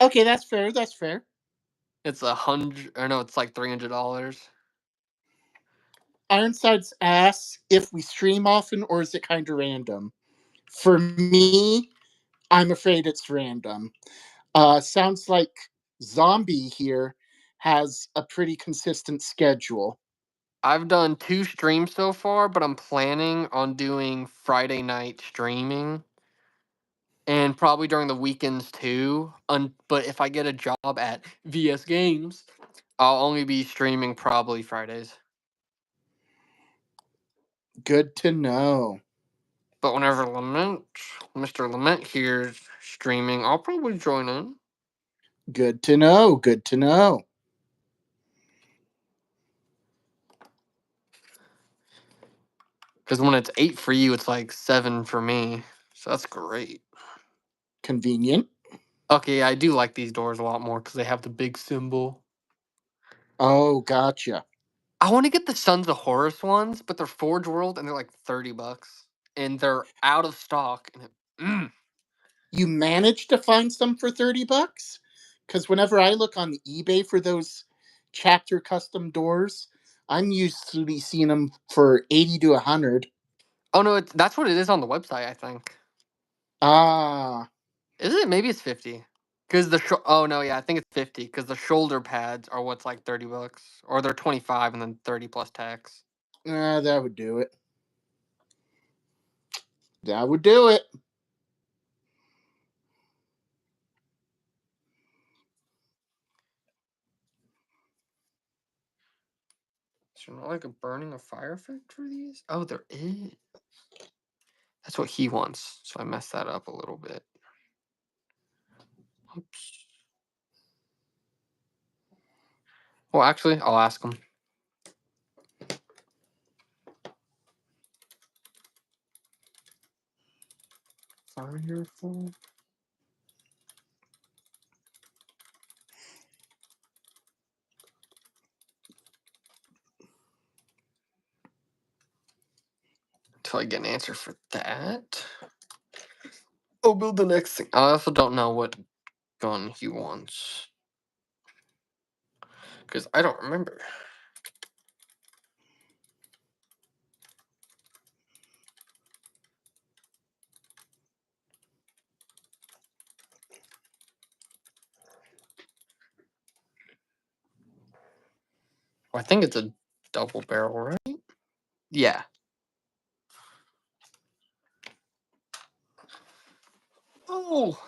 Okay, that's fair. That's fair. It's it's like $300. Ironsides asks if we stream often or is it kind of random. For me, I'm afraid it's random. Sounds like Zombie here has a pretty consistent schedule. I've done 2 streams so far, but I'm planning on doing Friday night streaming and probably during the weekends too. But if I get a job at VS Games, I'll only be streaming probably Fridays. Good to know. But whenever Mr. Lament here's streaming, I'll probably join in. Good to know. Good to know. Because when it's 8 for you, it's like 7 for me. So that's great. Convenient. Okay, I do like these doors a lot more because they have the big symbol. Oh, gotcha. I want to get the Sons of Horus ones, but they're Forge World and they're like $30, and they're out of stock. You managed to find some for $30? Because whenever I look on the eBay for those chapter custom doors, I'm usually seeing them for 80 to 100. Oh no, that's what it is on the website. I think Ah, is it? Maybe it's 50. Because oh no, yeah, I think it's 50 because the shoulder pads are what's like $30, or they're 25 and then 30 plus tax. that would do it. That would do it. Is there not like a burning a fire effect for these? Oh, there is. That's what he wants. So I messed that up a little bit. Oops. Well, actually, I'll ask him. Firefall. Until I get an answer for that. I'll build the next thing. I also don't know what gun he wants. Because I don't remember. I think it's a double barrel, right? Yeah. Oh.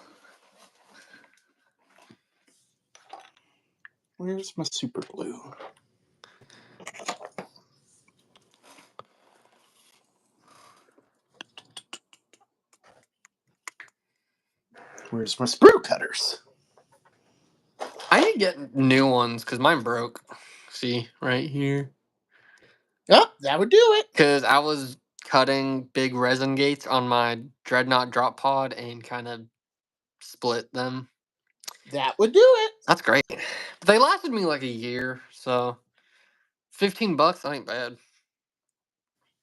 Where's my super glue? Where's my sprue cutters? I need to get new ones because mine broke. See, right here. Oh, that would do it. Because I was cutting big resin gates on my Dreadnought drop pod and kind of split them. That would do it. That's great. But they lasted me like a year, so $15, that ain't bad.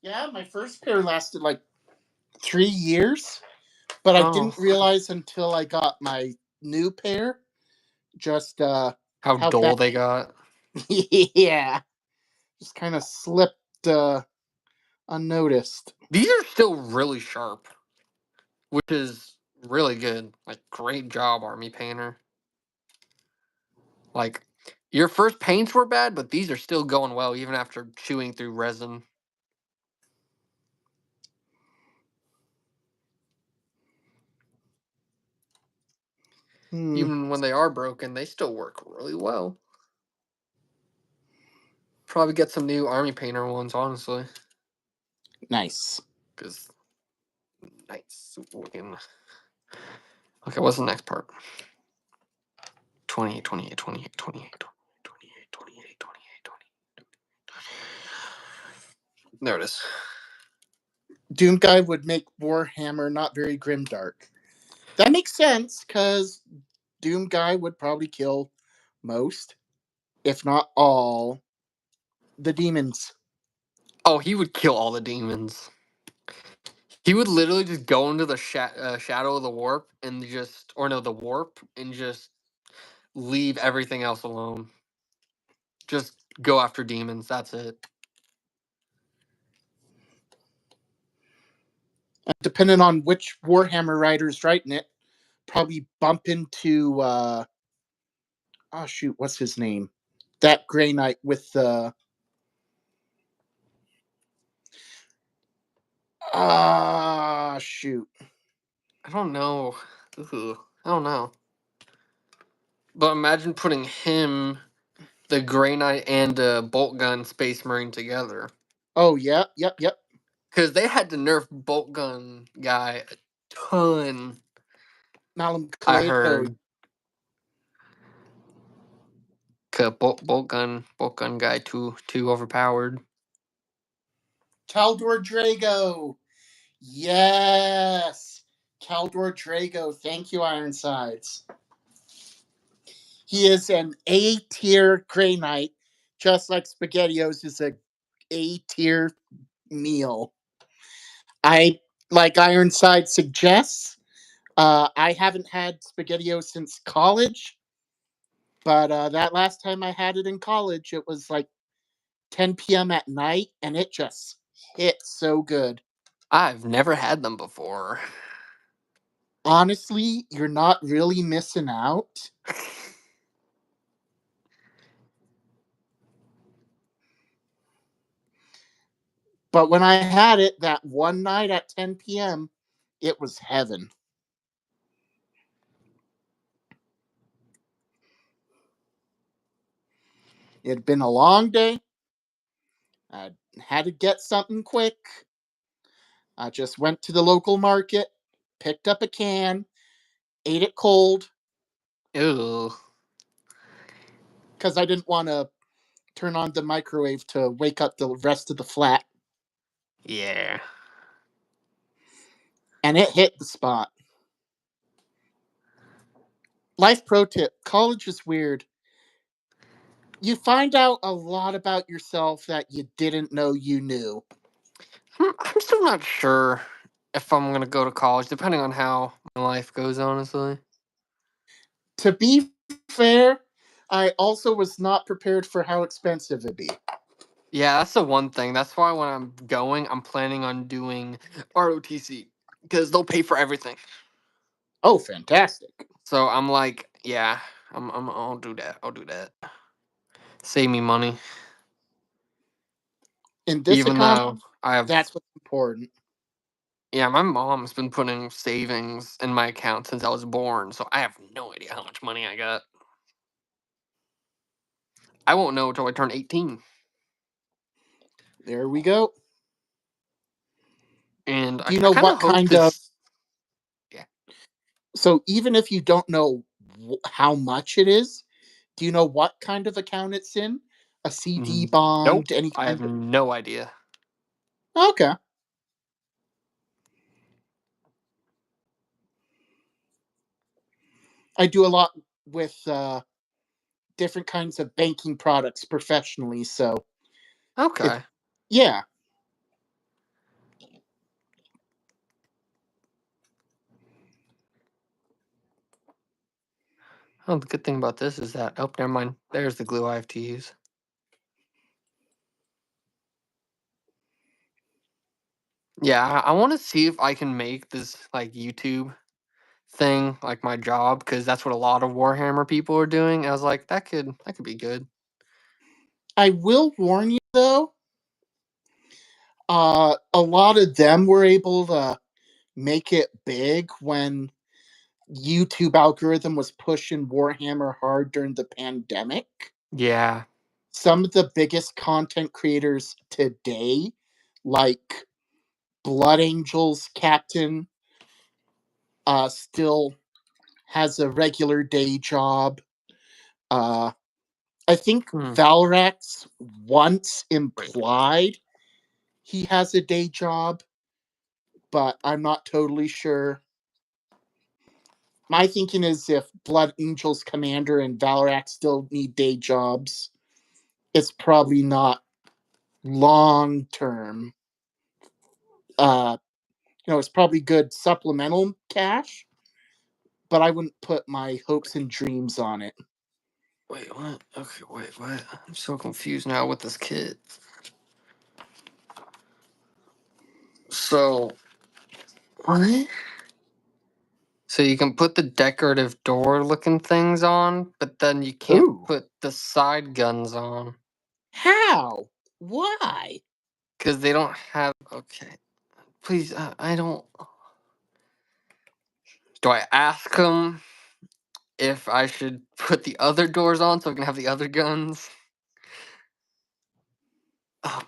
Yeah, my first pair lasted like 3 years, but I Oh, didn't realize until I got my new pair Just How how dull fast. they got. Yeah, just kind of slipped unnoticed. These are still really sharp, which is really good. Like, great job, Army Painter. Like, your first paints were bad, but these are still going well even after chewing through resin. Hmm. Even when they are broken, they still work really well. Probably get some new Army Painter ones, honestly. Nice. Because, nice looking. Okay, what's the next part? 28, 28, 28, 28, 28, 28, 28, 28. There it is. Doom Guy would make Warhammer not very grimdark. That makes sense, because Doom Guy would probably kill most, if not all, the demons. Oh, he would kill all the demons. He would literally just go into the shadow of the warp and just, or no, the warp, and just leave everything else alone. Just go after demons. That's it. Depending on which Warhammer writer's writing it, probably bump into oh shoot, what's his name? That Grey Knight with the shoot. I don't know. Ugh, I don't know. But imagine putting him, the Grey Knight, and Bolt Gun Space Marine together. Oh yeah, yep. Because they had to nerf Bolt Gun guy a ton. Malum I Kaleko. heard. Cause Bolt Gun guy too overpowered. Caldor Drago. Yes. Caldor Drago. Thank you, Ironsides. He is an A tier Grey Knight, just like SpaghettiOs is a A tier meal. I like Ironside suggests. I haven't had SpaghettiOs since college, but that last time I had it in college, it was like 10 p.m. at night, and it just hit so good. I've never had them before. Honestly, you're not really missing out. But when I had it that one night at 10 p.m., it was heaven. It had been a long day. I had to get something quick. I just went to the local market, picked up a can, ate it cold Ew. because I didn't want to turn on the microwave to wake up the rest of the flat. Yeah. And it hit the spot. Life pro tip: college is weird. You find out a lot about yourself that you didn't know you knew. I'm still not sure if I'm gonna go to college, depending on how my life goes, honestly. To be fair, I also was not prepared for how expensive it'd be. Yeah, that's the one thing. That's why when I'm going, I'm planning on doing ROTC because they'll pay for everything. Oh, fantastic. So I'm like, yeah, I'll do that. I'll do that. Save me money, In this even economy, though I have. that's what's important. Yeah, my mom's been putting savings in my account since I was born, so I have no idea how much money I got. I won't know until I turn 18. There we go. And Do you I know kind of what hope kind of. this. Yeah. So, even if you don't know how much it is, do you know what kind of account it's in? A CD Nope. bond, any I have kind of. no idea. Okay. I do a lot with different kinds of banking products professionally, so it. Okay. Yeah. Oh, the good thing about this is that... Oh, never mind. There's the glue I have to use. Yeah, I want to see if I can make this, like, YouTube thing, like, my job, because that's what a lot of Warhammer people are doing. I was like, that could be good. I will warn you, though, a lot of them were able to make it big when YouTube algorithm was pushing Warhammer hard during the pandemic. Yeah. Some of the biggest content creators today, like Blood Angels Captain, still has a regular day job. I think Valrax once implied he has a day job, but I'm not totally sure. My thinking is if Blood Angels Commander and Valrax still need day jobs, it's probably not long term. It's probably good supplemental cash, but I wouldn't put my hopes and dreams on it. Wait, what? Okay, wait, what? I'm so confused now with this kit. So, what? So you can put the decorative door-looking things on, but then you can't Ooh. put the side guns on. How? Why? Because they don't have... Okay. Please, I don't... Do I ask them if I should put the other doors on so I can have the other guns? Oh,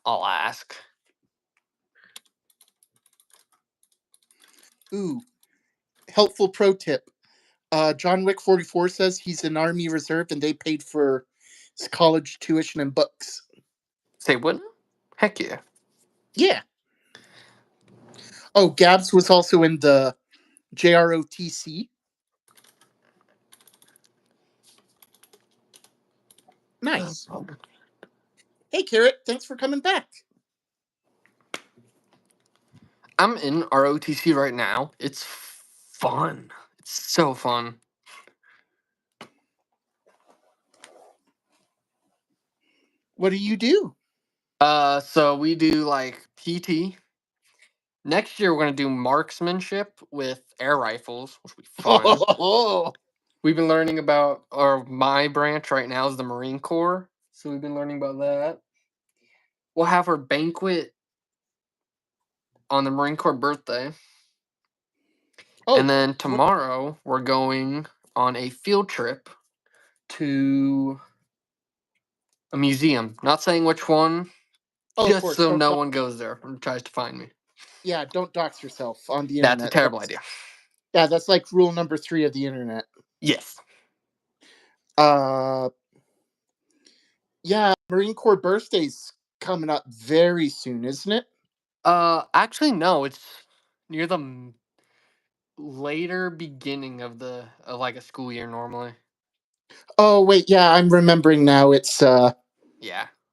I'll ask. Ooh. Helpful pro tip. John Wick 44 says he's an Army Reserve and they paid for his college tuition and books. Say what? Heck yeah. Yeah. Oh, Gabs was also in the JROTC. Nice. Hey, Carrot, thanks for coming back. I'm in ROTC right now. It's fun. It's so fun. What do you do? So we do like PT. Next year we're gonna do marksmanship with air rifles, which will be fun. Oh, We've been learning about, or my branch right now is the Marine Corps, so we've been learning about that. We'll have our banquet on the Marine Corps birthday. And then tomorrow we're going on a field trip to a museum. Not saying which one, just course. so no one goes there and tries to find me. Yeah, don't dox yourself on the That's a internet. terrible idea. Yeah, that's like rule number 3 of the internet. Yes. Yeah, Marine Corps birthday's coming up very soon, isn't it? Actually, no. It's near the later beginning of like a school year normally. Oh, wait, yeah, I'm remembering now. It's Yeah.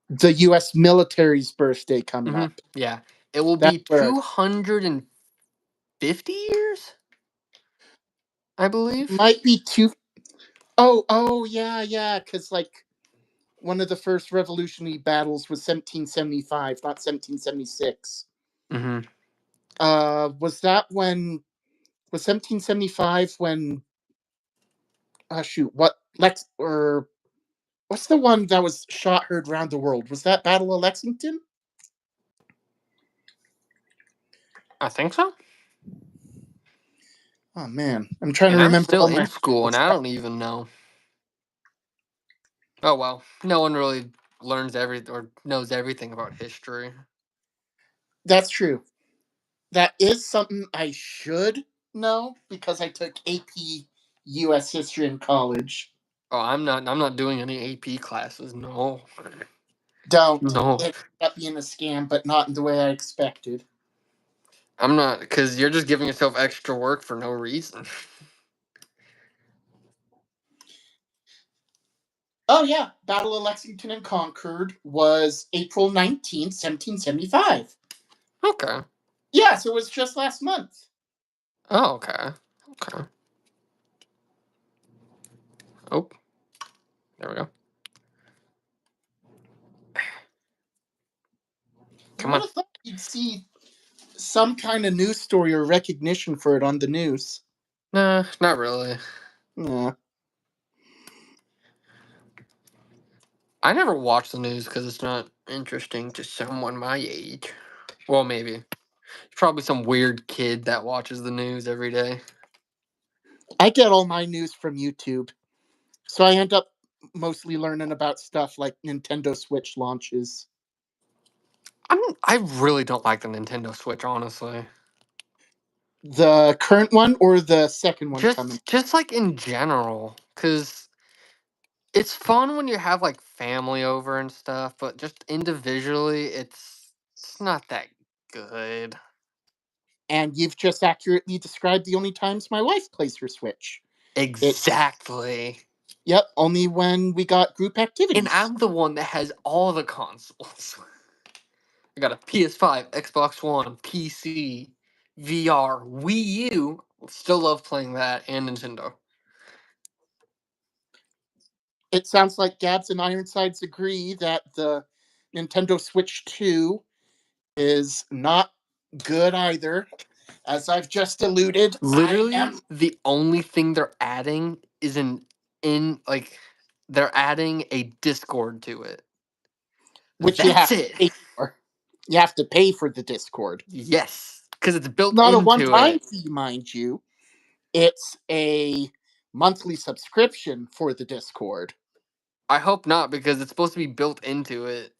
the U.S. military's birthday coming up. Yeah. It will That's be where 250 years, I believe. might be two. Oh, yeah, because like one of the first revolutionary battles was 1775, not 1776. Mm-hmm. Was that when? Was 1775 when? Shoot, what Lex or what's the one that was shot heard around the world? Was that Battle of Lexington? I think so. Oh man, I'm trying to And I'm remember still all my in school, and I don't even know. Oh well, no one really learns everything or knows everything about history. That's true. That is something I should know because I took AP U.S. history in college. Oh, I'm not doing any AP classes. No. Don't. No. It ended up being a scam, but not in the way I expected. I'm not, because you're just giving yourself extra work for no reason. Oh yeah, Battle of Lexington and Concord was April 19th, 1775. Okay. Yeah, so it was just last month. Oh, okay. Okay. Oh, there we go. You Come would on. have thought you'd see some kind of news story or recognition for it on the news. Nah, not really. Yeah. I never watch the news because it's not interesting to someone my age. Well, maybe. It's probably some weird kid that watches the news every day. I get all my news from YouTube. So I end up mostly learning about stuff like Nintendo Switch launches. I really don't like the Nintendo Switch, honestly. The current one or the second one coming? Just like in general, because it's fun when you have like family over and stuff, but just individually, it's not that good. And you've just accurately described the only times my wife plays her Switch. It's, Exactly. yep, only when we got group And activities. I'm the one that has all the consoles. I got a PS5, Xbox One, PC, VR, Wii U. Still love playing that, and Nintendo. It sounds like Gabs and Ironsides agree that the Nintendo Switch 2 is not good either. As I've just alluded, I Literally, am. the only thing they're adding is they're adding a Discord to it. Which you That's have to it. pay for. You have to pay for the Discord. Yes, because it's built Not a one into time it. fee, mind you. It's a monthly subscription for the Discord. I hope not, because it's supposed to be built into it.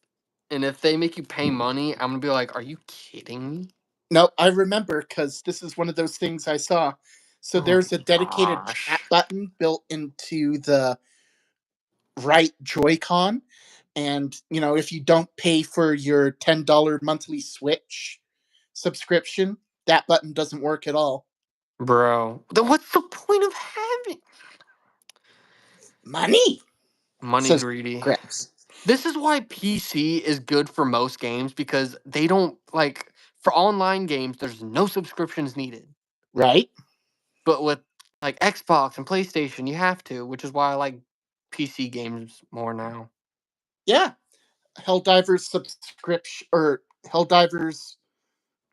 And if they make you pay money, I'm gonna be like, "Are you kidding me?" No, I remember because this is one of those things I saw. So Oh there's a my dedicated chat gosh, button built into the right Joy-Con. And, if you don't pay for your $10 monthly Switch subscription, that button doesn't work at all. bro. Then what's the point of having Money, money says greedy? Grips. This is why PC is good for most games, because they don't like for online games. There's no subscriptions needed, Right? but with like Xbox and PlayStation, you have to, which is why I like PC games more now. Yeah. Helldivers subscription or Helldivers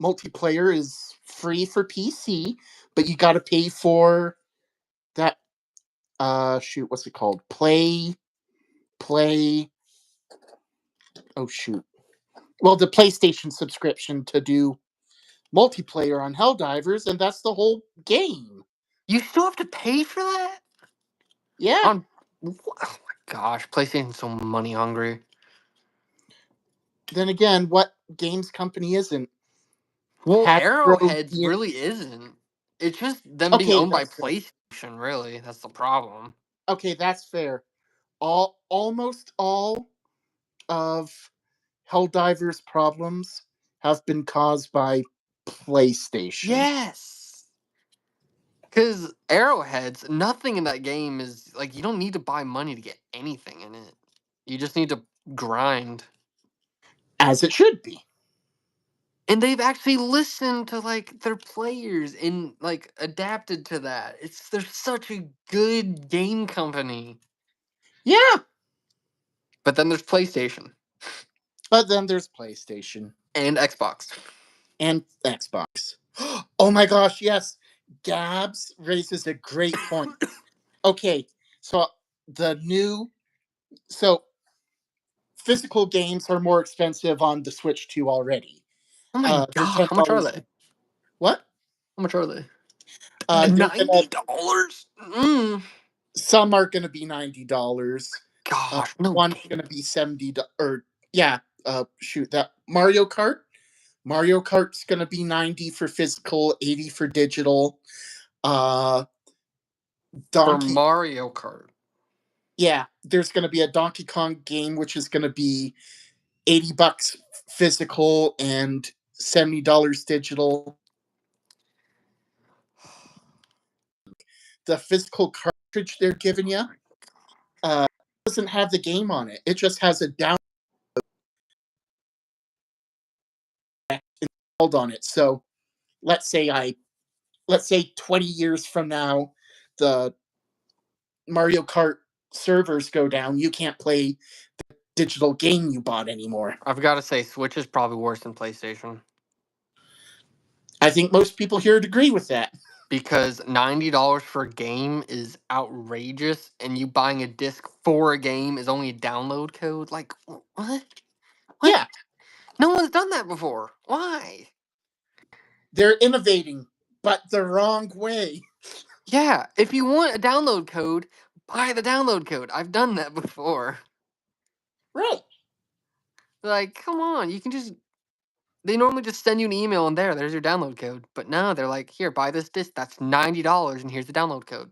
multiplayer is free for PC, but you got to pay for that. Shoot, what's it called? Play. Oh shoot. Well, the PlayStation subscription to do multiplayer on Helldivers, and that's the whole game. You still have to pay for that Yeah. on. Oh my gosh, PlayStation's so money hungry. Then again, what games company isn't? Well, Hasbro. Arrowheads really isn't. It's just them being Okay, owned by that's fair. PlayStation. Really, that's the problem. Okay, that's fair. Almost all of Helldivers' problems have been caused by PlayStation. Yes. Because Arrowheads, nothing in that game is like you don't need to buy money to get anything in it. You just need to grind. As it should be. And they've actually listened to like their players and like adapted to that. They're such a good game company. Yeah, But then there's PlayStation but then there's PlayStation and Xbox. and Xbox. Oh my gosh, yes. Gabs raises a great point. Okay, so the new so physical games are more expensive on the Switch 2 already. Oh my They're god, ten how much are dollars. they? What? How much are they? They're gonna $90? some are gonna be $90. Gosh, no One's game. gonna be 70 or yeah, shoot that Mario Kart. Mario Kart's gonna be 90 for physical, 80 for digital. Uh For Donkey Mario Kart. yeah, there's gonna be a Donkey Kong game which is gonna be $80 physical and $70 digital. The physical cartridge they're giving you uh, doesn't have the game on it. It just has a down installed on it. So let's say I let's say 20 years from now, the Mario Kart servers go down, you can't play the digital game you bought anymore. I've got to say, Switch is probably worse than PlayStation. I think most people here would agree with that. Because $90 for a game is outrageous, and you buying a disc for a game is only a download code. Like, what? What? Yeah, No one's done that before. Why? they're innovating, but the wrong way. Yeah, if you want a download code, buy the download code. I've done that before. Right. Like, come on, you can just. They normally just send you an email and there's your download code. But no, they're like, here, buy this disc. That's $90, and here's the download code.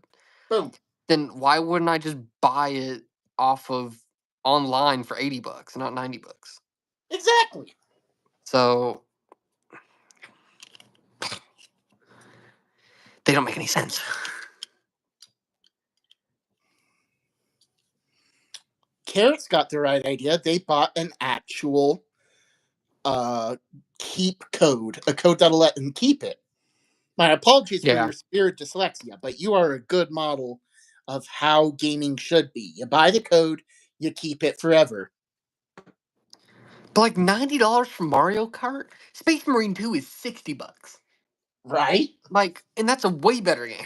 Boom. Then why wouldn't I just buy it off of online for $80 and not $90? Exactly. So they don't make any sense. Carrots got the right idea. They bought an actual keep code, a code that'll let them keep it. My apologies for Yeah. your severe dyslexia, but you are a good model of how gaming should be. You buy the code, you keep it forever. But like $90 for Mario Kart? Space Marine 2 is $60. Right? Like, and that's a way better game.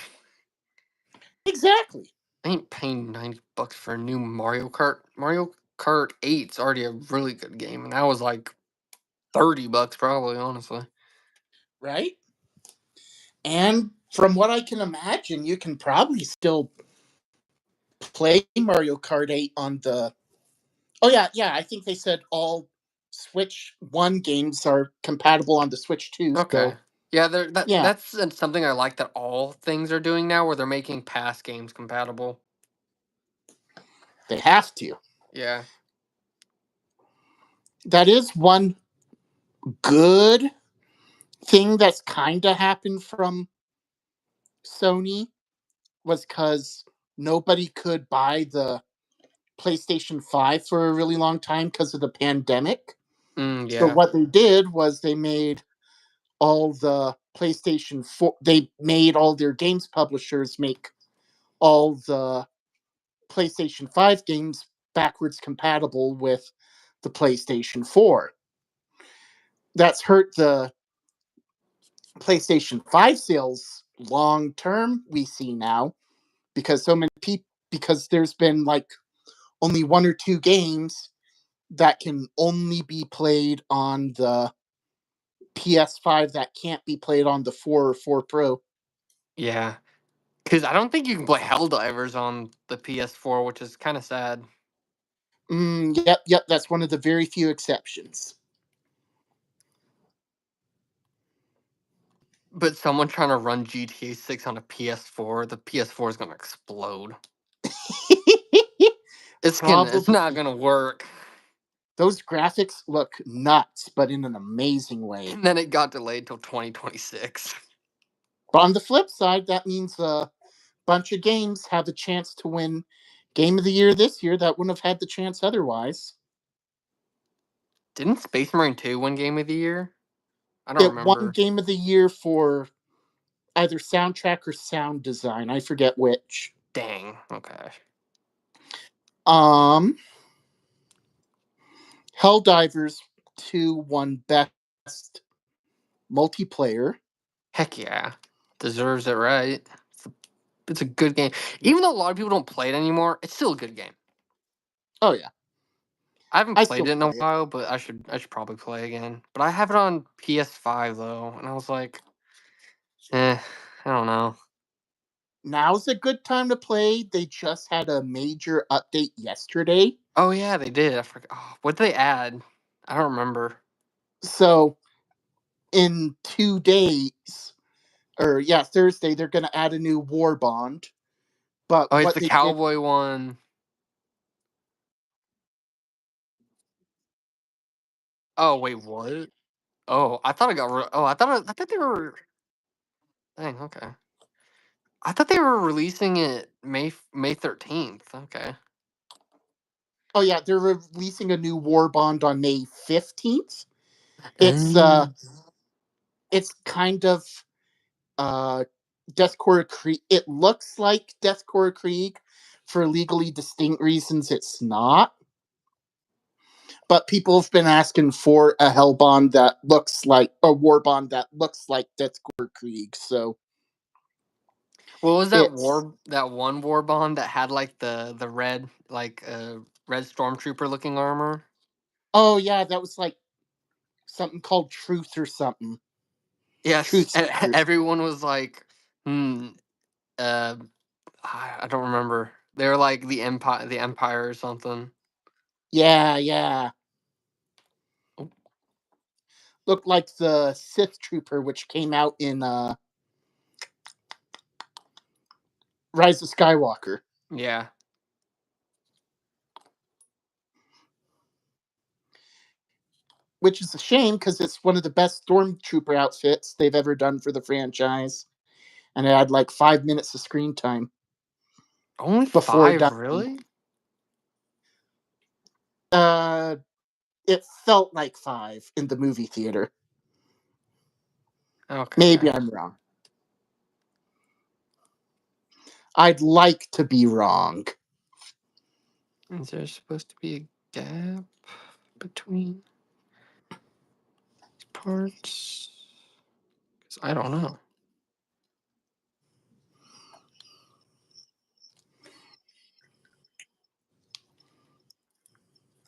Exactly. I ain't paying $90 for a new Mario Kart. Mario Kart 8's already a really good game, and that was like $30 probably, honestly. Right? And from what I can imagine, you can probably still play Mario Kart 8 on the. Oh, yeah, I think they said all Switch 1 games are compatible on the Switch 2. Okay. So, Yeah, yeah, that's something I like that all things are doing now, where they're making past games compatible. they have to. Yeah. That is one good thing that's kind of happened from Sony, was because nobody could buy the PlayStation 5 for a really long time because of the pandemic. So Yeah. what they did was they made all the PlayStation 4, they made all their games publishers make all the PlayStation 5 games backwards compatible with the PlayStation 4. That's hurt the PlayStation 5 sales long term, we see now, because so many people, because there's been like only one or two games that can only be played on the PS5 that can't be played on the 4 or 4 Pro. Yeah. Because I don't think you can play Helldivers on the PS4, which is kind of sad. Yep, that's one of the very few exceptions. But someone trying to run GTA 6 on a PS4, the PS4 is gonna explode. It's Probably. not gonna work. Those graphics look nuts, but in an amazing way. And then it got delayed till 2026. But on the flip side, that means a bunch of games have a chance to win Game of the Year this year that wouldn't have had the chance otherwise. Didn't Space Marine 2 win Game of the Year? I don't It won remember. Game of the Year for either soundtrack or sound design. I forget which. Dang. Okay. Helldivers 2 won Best Multiplayer. Heck yeah. Deserves it, right? It's a good game. Even though a lot of people don't play it anymore, it's still a good game. Oh yeah, I haven't I played still it in a play it. while, but I should probably play again. But I have it on PS5 though, and I was like, I don't know. Now's a good time to play. They just had a major update yesterday. Oh yeah, they did. I forgot. Oh, what did they add? I don't remember. So in 2 days, or yeah, Thursday, they're going to add a new war bond. But Oh, it's what the they did, cowboy one. Oh wait, what? Oh, I thought it got. I thought they were. Dang, okay. I thought they were releasing it May 13th. Okay. oh yeah, they're releasing a new war bond on May 15th. It's Mm. it's kind of uh Deathcore Krieg. It looks like Deathcore Krieg for legally distinct reasons, it's not. But people have been asking for a hell bond that looks like a war bond that looks like Deathcore Krieg. So What was that it's one war bond that had like the red red stormtrooper looking armor? oh yeah, that was like something called Truth or something. Yes, Truth Seekers. everyone was like, hmm, uh, I don't remember. They were like the Empire or something. Yeah, yeah. Oh, Looked like the Sith Trooper, which came out in Rise of Skywalker. yeah. Which is a shame because it's one of the best Stormtrooper outfits they've ever done for the franchise. And it had like 5 minutes of screen time Only before five, dying. really? Uh, it felt like 5 in the movie theater. Okay. Maybe I'm wrong. I'd like to be wrong. Is there supposed to be a gap between parts? 'Cause I don't know.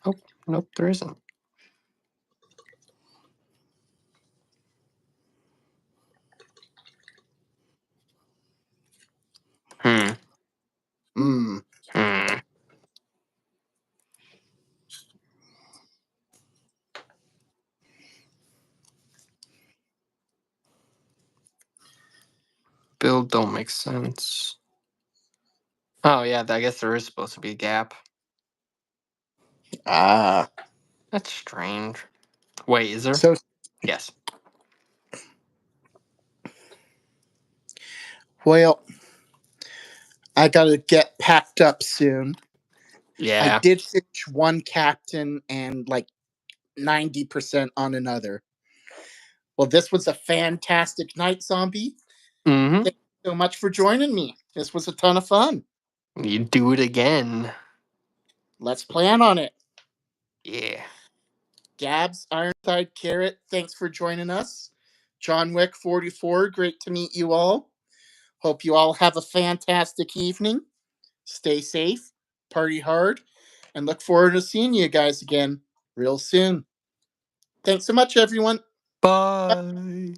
Oh, nope, there isn't. Hmm. Hmm. Hmm. Build don't make sense. Oh yeah, I guess there is supposed to be a gap. Ah. That's strange. Wait, is there? So, Yes. well, I gotta get packed up soon. I Yeah. did finish one captain and like 90% on another. Well, this was a fantastic night, Zombie. Mm-hmm. Thank you so much for joining me. This was a ton of fun. You do it again. Let's plan on it. Yeah. Gabs, Ironside, Carrot, thanks for joining us. John Wick 44, great to meet you all. Hope you all have a fantastic evening. Stay safe, party hard, and look forward to seeing you guys again real soon. Thanks so much, everyone. Bye.